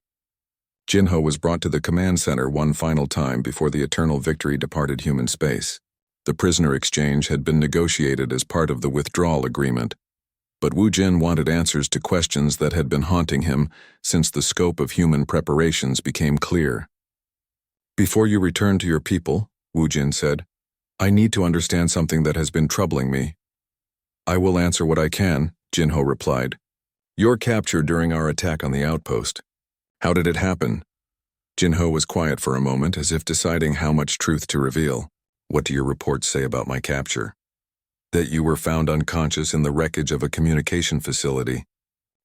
Speaker 1: Jinho was brought to the command center one final time before the Eternal Victory departed human space. The prisoner exchange had been negotiated as part of the withdrawal agreement, but Wu Jin wanted answers to questions that had been haunting him since the scope of human preparations became clear. "Before you return to your people," Wu Jin said, "I need to understand something that has been troubling me." "I will answer what I can," Jinho replied. "Your capture during our attack on the outpost. How did it happen?" Jinho was quiet for a moment, as if deciding how much truth to reveal. "What do your reports say about my capture?" "That you were found unconscious in the wreckage of a communication facility,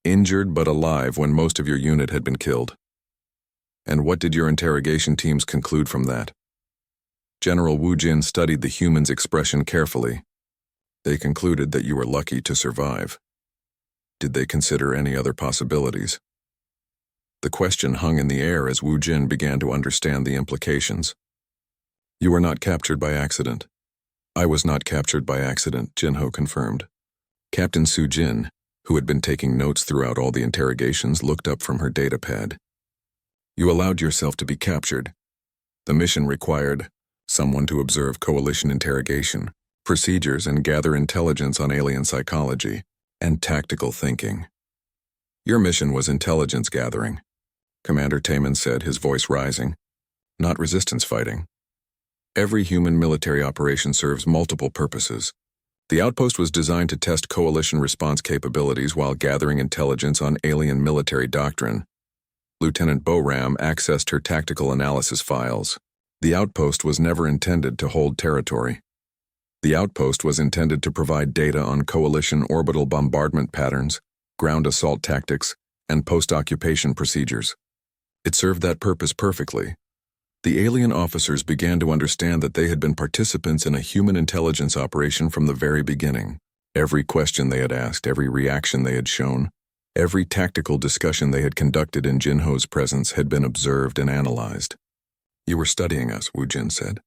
Speaker 1: injured but alive when most of your unit had been killed." "And what did your interrogation teams conclude from that?" General Wu Jin studied the human's expression carefully. "They concluded that you were lucky to survive." "Did they consider any other possibilities?" The question hung in the air as Wu Jin began to understand the implications. "You were not captured by accident." "I was not captured by accident," Jinho confirmed. Captain Su Jin, who had been taking notes throughout all the interrogations, looked up from her datapad. "You allowed yourself to be captured. The mission required someone to observe Coalition interrogation, procedures, and gather intelligence on alien psychology and tactical thinking. Your mission was intelligence gathering," Commander Taman said, his voice rising, "not resistance fighting. Every human military operation serves multiple purposes. The outpost was designed to test Coalition response capabilities while gathering intelligence on alien military doctrine. Lieutenant Boram accessed her tactical analysis files. The outpost was never intended to hold territory. The outpost was intended to provide data on Coalition orbital bombardment patterns, ground assault tactics, and post-occupation procedures. It served that purpose perfectly. The alien officers began to understand that they had been participants in a human intelligence operation from the very beginning. Every question they had asked, every reaction they had shown, every tactical discussion they had conducted in Jinho's presence had been observed and analyzed. "You were studying us," Wu Jin said.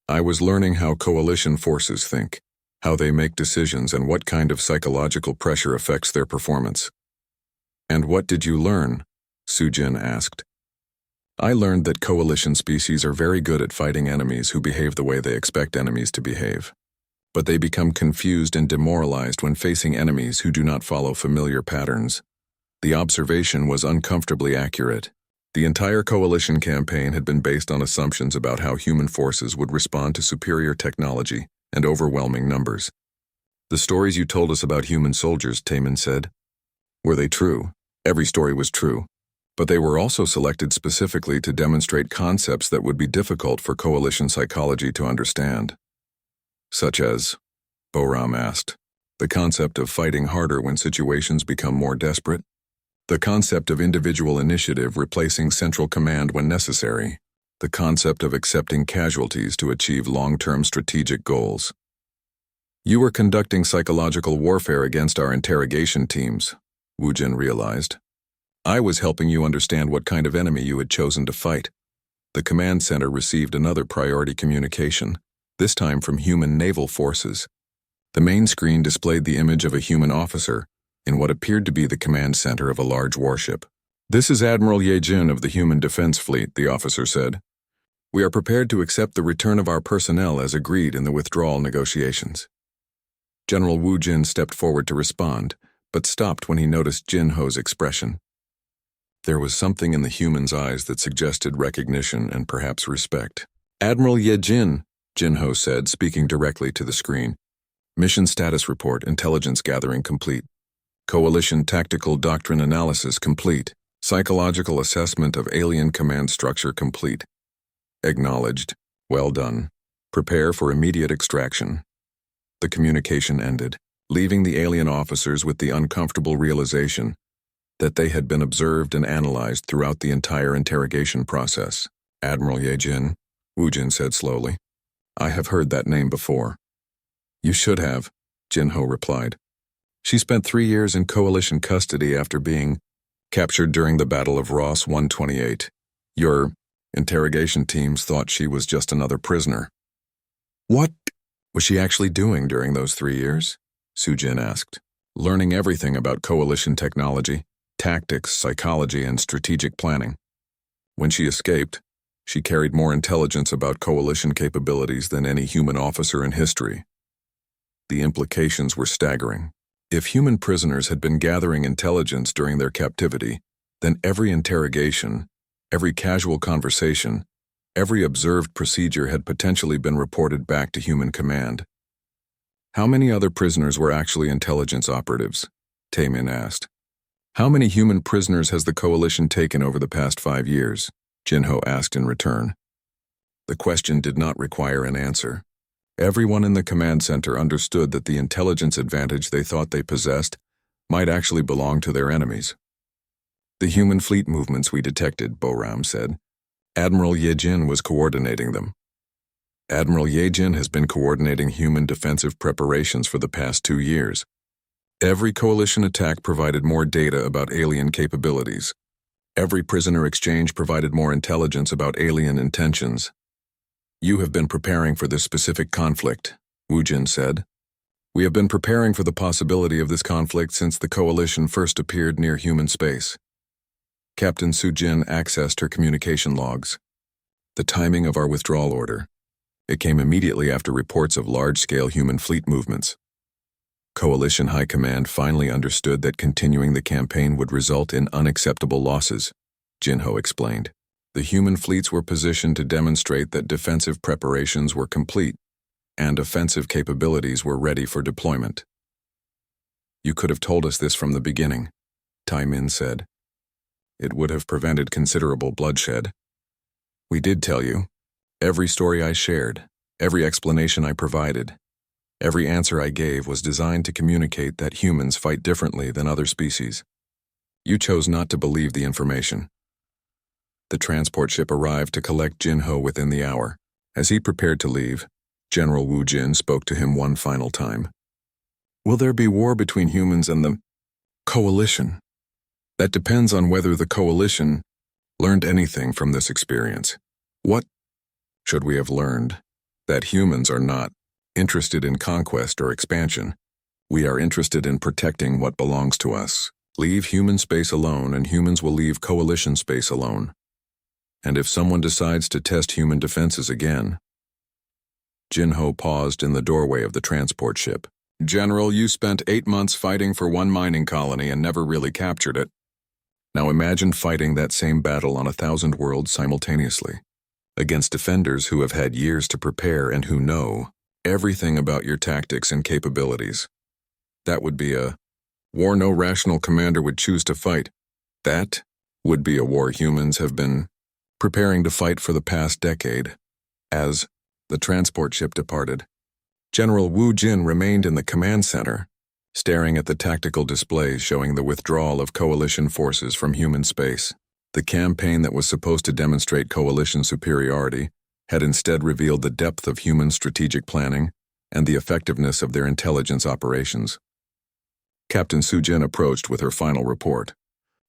Speaker 1: "I was learning how Coalition forces think, how they make decisions, and what kind of psychological pressure affects their performance." "And what did you learn?" Su Jin asked. "I learned that Coalition species are very good at fighting enemies who behave the way they expect enemies to behave. But they become confused and demoralized when facing enemies who do not follow familiar patterns." The observation was uncomfortably accurate. The entire Coalition campaign had been based on assumptions about how human forces would respond to superior technology and overwhelming numbers. "The stories you told us about human soldiers," Taman said, "were they true?" Every story was true, but they were also selected specifically to demonstrate concepts that would be difficult for Coalition psychology to understand. "Such as?" Boram asked. "The concept of fighting harder when situations become more desperate?" The concept of individual initiative replacing central command when necessary. The concept of accepting casualties to achieve long-term strategic goals. You were conducting psychological warfare against our interrogation teams, Wu Jin realized. I was helping you understand what kind of enemy you had chosen to fight. The command center received another priority communication, this time from human naval forces. The main screen displayed the image of a human officer in what appeared to be the command center of a large warship. This is Admiral Ye Jin of the Human Defense Fleet, the officer said. We are prepared to accept the return of our personnel as agreed in the withdrawal negotiations. General Wu Jin stepped forward to respond, but stopped when he noticed Jin Ho's expression. There was something in the human's eyes that suggested recognition and perhaps respect. Admiral Ye Jin, Jin Ho said, speaking directly to the screen. Mission status report, intelligence gathering complete. Coalition tactical doctrine analysis complete. Psychological assessment of alien command structure complete. Acknowledged. Well done. Prepare for immediate extraction. The communication ended, leaving the alien officers with the uncomfortable realization that they had been observed and analyzed throughout the entire interrogation process. Admiral Ye Jin, Wu Jin said slowly. I have heard that name before. You should have, Jin Ho replied. She spent 3 years in Coalition custody after being captured during the Battle of Ross 128. Your interrogation teams thought she was just another prisoner. What was she actually doing during those 3 years? Su Jin asked. Learning everything about Coalition technology, tactics, psychology, and strategic planning. When she escaped, she carried more intelligence about Coalition capabilities than any human officer in history. The implications were staggering. If human prisoners had been gathering intelligence during their captivity, then every interrogation, every casual conversation, every observed procedure had potentially been reported back to human command. How many other prisoners were actually intelligence operatives? Taemin asked. How many human prisoners has the Coalition taken over the past 5 years? Jin Ho asked in return. The question did not require an answer. Everyone in the command center understood that the intelligence advantage they thought they possessed might actually belong to their enemies. The human fleet movements we detected, Boram said. Admiral Ye Jin was coordinating them. Admiral Ye Jin has been coordinating human defensive preparations for the past 2 years. Every Coalition attack provided more data about alien capabilities. Every prisoner exchange provided more intelligence about alien intentions. You have been preparing for this specific conflict, Wu Jin said. We have been preparing for the possibility of this conflict since the Coalition first appeared near human space. Captain Su Jin accessed her communication logs. The timing of our withdrawal order. It came immediately after reports of large-scale human fleet movements. Coalition High Command finally understood that continuing the campaign would result in unacceptable losses, Jin Ho explained. The human fleets were positioned to demonstrate that defensive preparations were complete and offensive capabilities were ready for deployment. You could have told us this from the beginning, Taemin said. It would have prevented considerable bloodshed. We did tell you. Every story I shared, every explanation I provided, every answer I gave was designed to communicate that humans fight differently than other species. You chose not to believe the information. The transport ship arrived to collect Jin Ho within the hour. As he prepared to leave, General Wu Jin spoke to him one final time. Will there be war between humans and the Coalition? That depends on whether the Coalition learned anything from this experience. What should we have learned? That humans are not interested in conquest or expansion. We are interested in protecting what belongs to us. Leave human space alone and humans will leave Coalition space alone. And if someone decides to test human defenses again. Jin Ho paused in the doorway of the transport ship. General, you spent 8 months fighting for one mining colony and never really captured it. Now imagine fighting that same battle on 1,000 worlds simultaneously, against defenders who have had years to prepare and who know everything about your tactics and capabilities. That would be a war no rational commander would choose to fight. That would be a war humans have been preparing to fight for the past decade. As the transport ship departed, General Wu Jin remained in the command center, staring at the tactical displays showing the withdrawal of coalition forces from human space. The campaign that was supposed to demonstrate coalition superiority had instead revealed the depth of human strategic planning and the effectiveness of their intelligence operations. Captain Sujin approached with her final report.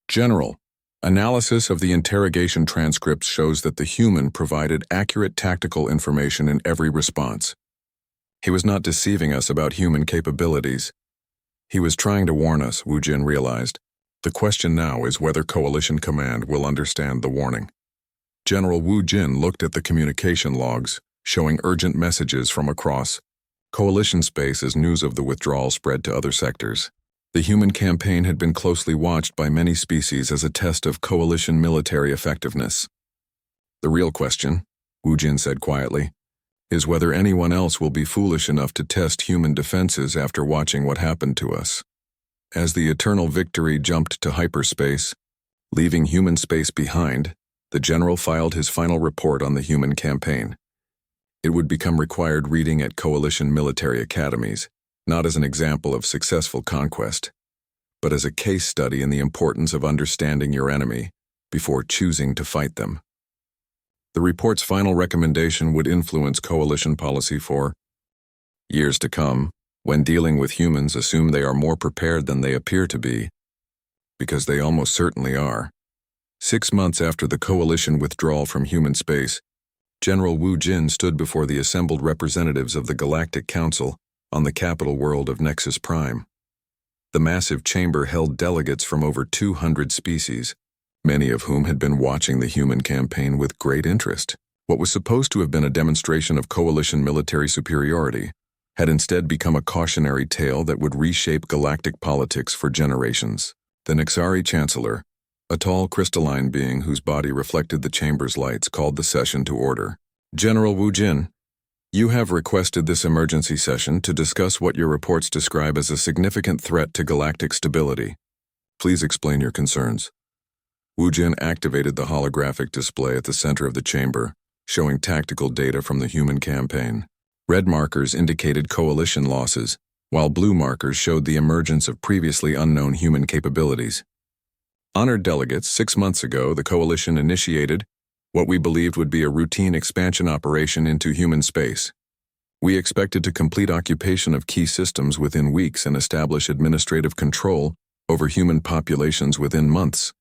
Speaker 1: General, analysis of the interrogation transcripts shows that the human provided accurate tactical information in every response. He was not deceiving us about human capabilities. He was trying to warn us, Wu Jin realized. The question now is whether Coalition Command will understand the warning. General Wu Jin looked at the communication logs, showing urgent messages from across Coalition space as news of the withdrawal spread to other sectors. The human campaign had been closely watched by many species as a test of Coalition military effectiveness. The real question, Wu Jin said quietly, is whether anyone else will be foolish enough to test human defenses after watching what happened to us. As the Eternal Victory jumped to hyperspace, leaving human space behind, the general filed his final report on the human campaign. It would become required reading at Coalition military academies, not as an example of successful conquest, but as a case study in the importance of understanding your enemy before choosing to fight them. The report's final recommendation would influence Coalition policy for years to come. When dealing with humans, assume they are more prepared than they appear to be, because they almost certainly are. 6 months after the Coalition withdrawal from human space, General Wu Jin stood before the assembled representatives of the Galactic Council on the capital world of Nexus Prime. The massive chamber held delegates from over 200 species, many of whom had been watching the human campaign with great interest. What was supposed to have been a demonstration of Coalition military superiority had instead become a cautionary tale that would reshape galactic politics for generations. The Nexari Chancellor, a tall crystalline being whose body reflected the chamber's lights, called the session to order. General Wu Jin, you have requested this emergency session to discuss what your reports describe as a significant threat to galactic stability. Please explain your concerns. Wu Jin activated the holographic display at the center of the chamber, showing tactical data from the human campaign. Red markers indicated Coalition losses, while blue markers showed the emergence of previously unknown human capabilities. Honored delegates, 6 months ago, the Coalition initiated what we believed would be a routine expansion operation into human space. We expected to complete occupation of key systems within weeks and establish administrative control over human populations within months.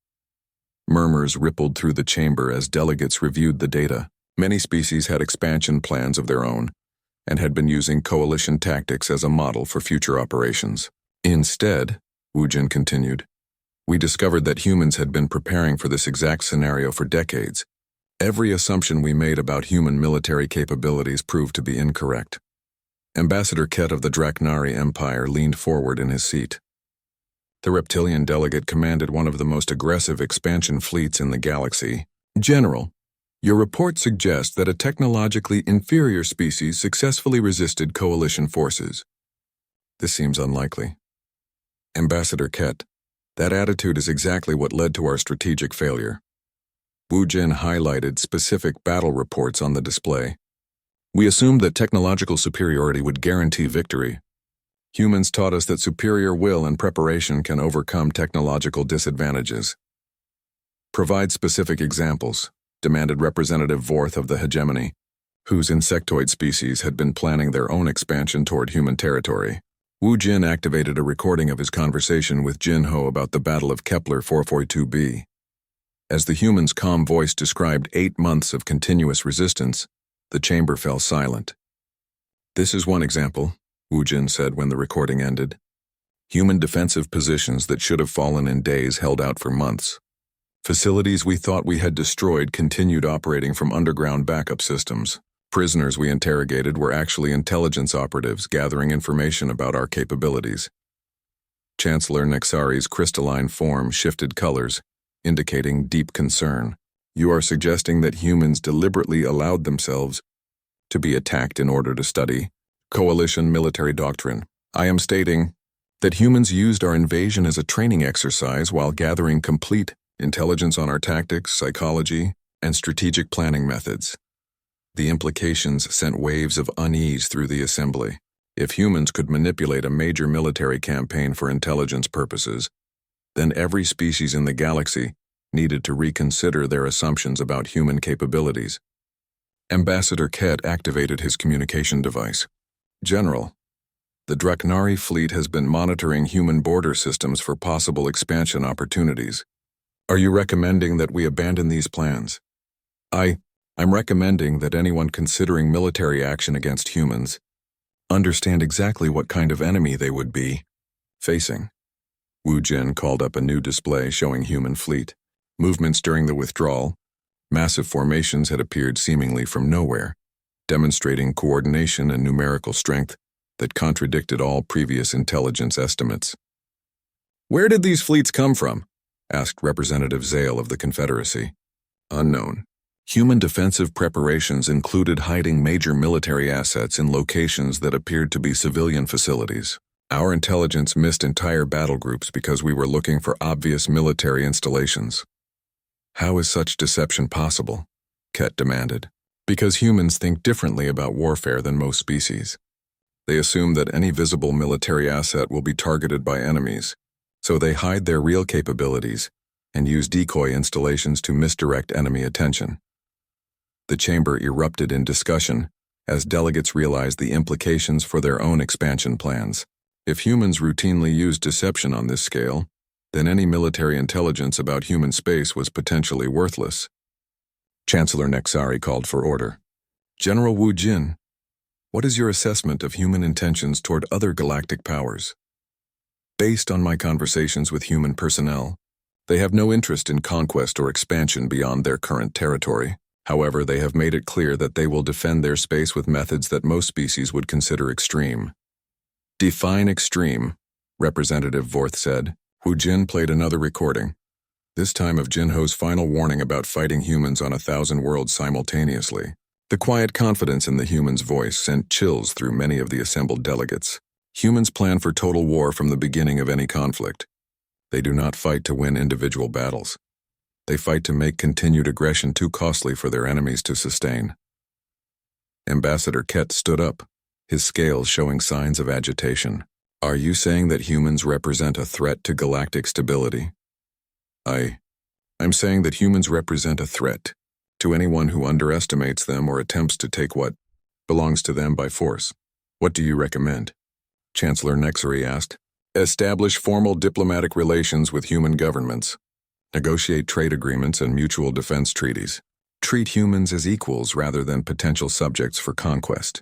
Speaker 1: Murmurs rippled through the chamber as delegates reviewed the data. Many species had expansion plans of their own and had been using Coalition tactics as a model for future operations. Instead, Wu Jin continued, we discovered that humans had been preparing for this exact scenario for decades. Every assumption we made about human military capabilities proved to be incorrect. Ambassador Ket of the Draknari Empire leaned forward in his seat. The reptilian delegate commanded one of the most aggressive expansion fleets in the galaxy. General, your report suggests that a technologically inferior species successfully resisted Coalition forces. This seems unlikely. Ambassador Ket, that attitude is exactly what led to our strategic failure. Wu Jin highlighted specific battle reports on the display. We assumed that technological superiority would guarantee victory. Humans taught us that superior will and preparation can overcome technological disadvantages. Provide specific examples, demanded Representative Vorth of the hegemony, whose insectoid species had been planning their own expansion toward human territory. Wu Jin activated a recording of his conversation with Jin Ho about the Battle of Kepler 442b. As the human's calm voice described 8 months of continuous resistance, the chamber fell silent. This is one example, Wu Jin said when the recording ended. Human defensive positions that should have fallen in days held out for months. Facilities we thought we had destroyed continued operating from underground backup systems. Prisoners we interrogated were actually intelligence operatives gathering information about our capabilities. Chancellor Nexari's crystalline form shifted colors, indicating deep concern. You are suggesting that humans deliberately allowed themselves to be attacked in order to study Coalition military doctrine. I am stating that humans used our invasion as a training exercise while gathering complete intelligence on our tactics, psychology, and strategic planning methods. The implications sent waves of unease through the assembly. If humans could manipulate a major military campaign for intelligence purposes, then every species in the galaxy needed to reconsider their assumptions about human capabilities. Ambassador Ket activated his communication device. General, the Draknari fleet has been monitoring human border systems for possible expansion opportunities. Are you recommending that we abandon these plans? I'm recommending that anyone considering military action against humans understand exactly what kind of enemy they would be facing. Wu Jin called up a new display showing human fleet movements during the withdrawal. Massive formations had appeared seemingly from nowhere, demonstrating coordination and numerical strength that contradicted all previous intelligence estimates. Where did these fleets come from? Asked Representative Zale of the Confederacy. Unknown. Human defensive preparations included hiding major military assets in locations that appeared to be civilian facilities. Our intelligence missed entire battle groups because we were looking for obvious military installations. How is such deception possible? Ket demanded. Because humans think differently about warfare than most species. They assume that any visible military asset will be targeted by enemies, so they hide their real capabilities and use decoy installations to misdirect enemy attention. The chamber erupted in discussion as delegates realized the implications for their own expansion plans. If humans routinely used deception on this scale, then any military intelligence about human space was potentially worthless. Chancellor Nexari called for order. General Wu Jin, what is your assessment of human intentions toward other galactic powers? Based on my conversations with human personnel, they have no interest in conquest or expansion beyond their current territory. However, they have made it clear that they will defend their space with methods that most species would consider extreme. Define extreme, Representative Vorth said. Wu Jin played another recording, this time of Jinho's final warning about fighting humans on 1,000 worlds simultaneously. The quiet confidence in the human's voice sent chills through many of the assembled delegates. Humans plan for total war from the beginning of any conflict. They do not fight to win individual battles. They fight to make continued aggression too costly for their enemies to sustain. Ambassador Ket stood up, his scales showing signs of agitation. Are you saying that humans represent a threat to galactic stability? I'm saying that humans represent a threat to anyone who underestimates them or attempts to take what belongs to them by force. What do you recommend? Chancellor Nexari asked. Establish formal diplomatic relations with human governments. Negotiate trade agreements and mutual defense treaties. Treat humans as equals rather than potential subjects for conquest.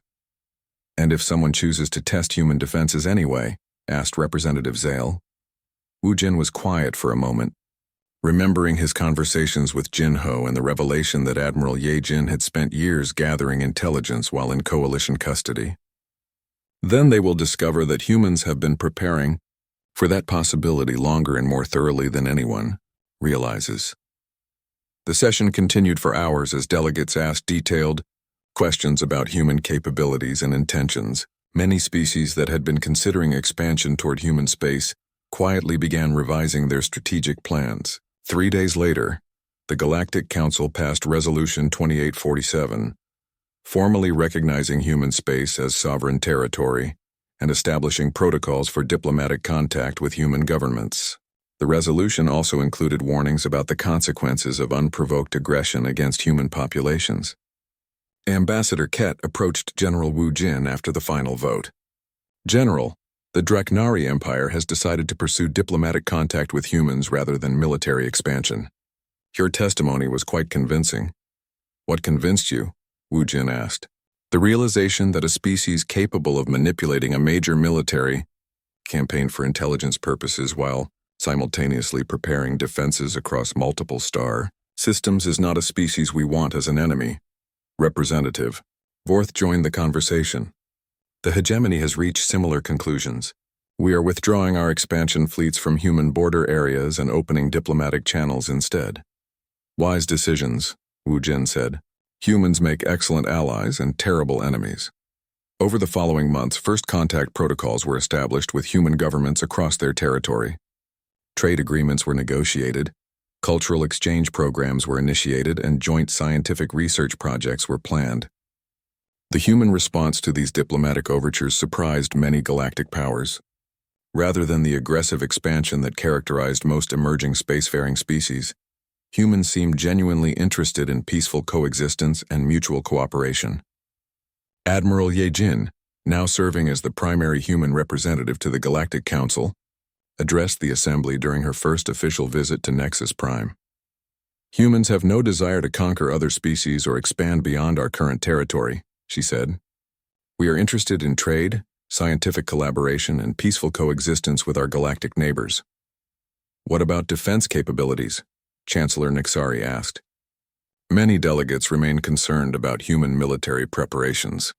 Speaker 1: And if someone chooses to test human defenses anyway, asked Representative Zale. Wu Jin was quiet for a moment, remembering his conversations with Jinho and the revelation that Admiral Ye Jin had spent years gathering intelligence while in coalition custody. Then they will discover that humans have been preparing for that possibility longer and more thoroughly than anyone realizes. The session continued for hours as delegates asked detailed questions about human capabilities and intentions. Many species that had been considering expansion toward human space quietly began revising their strategic plans. 3 days later, the Galactic Council passed Resolution 2847, formally recognizing human space as sovereign territory and establishing protocols for diplomatic contact with human governments. The resolution also included warnings about the consequences of unprovoked aggression against human populations. Ambassador Ket approached General Wu Jin after the final vote. General, the Draknari Empire has decided to pursue diplomatic contact with humans rather than military expansion. Your testimony was quite convincing. What convinced you? Wu Jin asked. The realization that a species capable of manipulating a major military campaign for intelligence purposes while simultaneously preparing defenses across multiple star systems is not a species we want as an enemy. Representative Vorth joined the conversation. The hegemony has reached similar conclusions. We are withdrawing our expansion fleets from human border areas and opening diplomatic channels instead. Wise decisions, Wu Jin said. Humans make excellent allies and terrible enemies. Over the following months, first contact protocols were established with human governments across their territory. Trade agreements were negotiated, cultural exchange programs were initiated, and joint scientific research projects were planned. The human response to these diplomatic overtures surprised many galactic powers. Rather than the aggressive expansion that characterized most emerging spacefaring species, humans seemed genuinely interested in peaceful coexistence and mutual cooperation. Admiral Ye Jin, now serving as the primary human representative to the Galactic Council, addressed the assembly during her first official visit to Nexus Prime. "Humans have no desire to conquer other species or expand beyond our current territory," she said. "We are interested in trade, scientific collaboration, and peaceful coexistence with our galactic neighbors." "What about defense capabilities?" Chancellor Nixari asked. Many delegates remained concerned about human military preparations.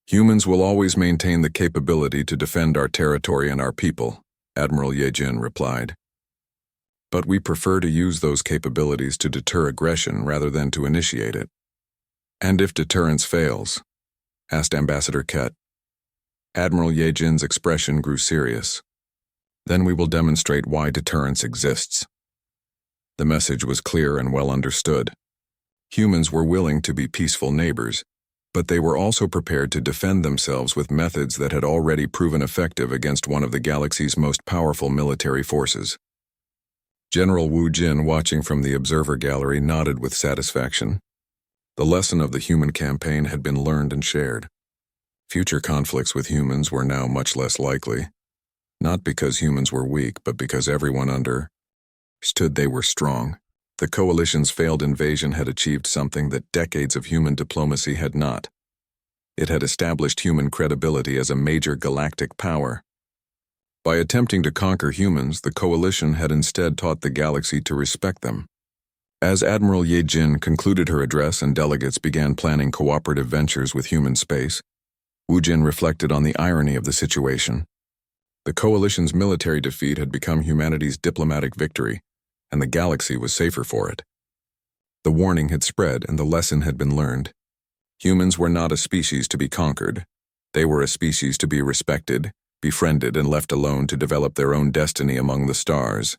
Speaker 1: "Humans will always maintain the capability to defend our territory and our people," Admiral Ye Jin replied. "But we prefer to use those capabilities to deter aggression rather than to initiate it." "And if deterrence fails?" asked Ambassador Ket. Admiral Ye Jin's expression grew serious. "Then we will demonstrate why deterrence exists." The message was clear and well understood. Humans were willing to be peaceful neighbors, but they were also prepared to defend themselves with methods that had already proven effective against one of the galaxy's most powerful military forces. General Wu Jin, watching from the observer gallery, nodded with satisfaction. The lesson of the human campaign had been learned and shared. Future conflicts with humans were now much less likely, not because humans were weak, but because everyone understood they were strong. The coalition's failed invasion had achieved something that decades of human diplomacy had not. It had established human credibility as a major galactic power. By attempting to conquer humans, the coalition had instead taught the galaxy to respect them. As Admiral Ye Jin concluded her address and delegates began planning cooperative ventures with human space, Wu Jin reflected on the irony of the situation. The coalition's military defeat had become humanity's diplomatic victory, and the galaxy was safer for it. The warning had spread and the lesson had been learned. Humans were not a species to be conquered. They were a species to be respected, befriended, and left alone to develop their own destiny among the stars.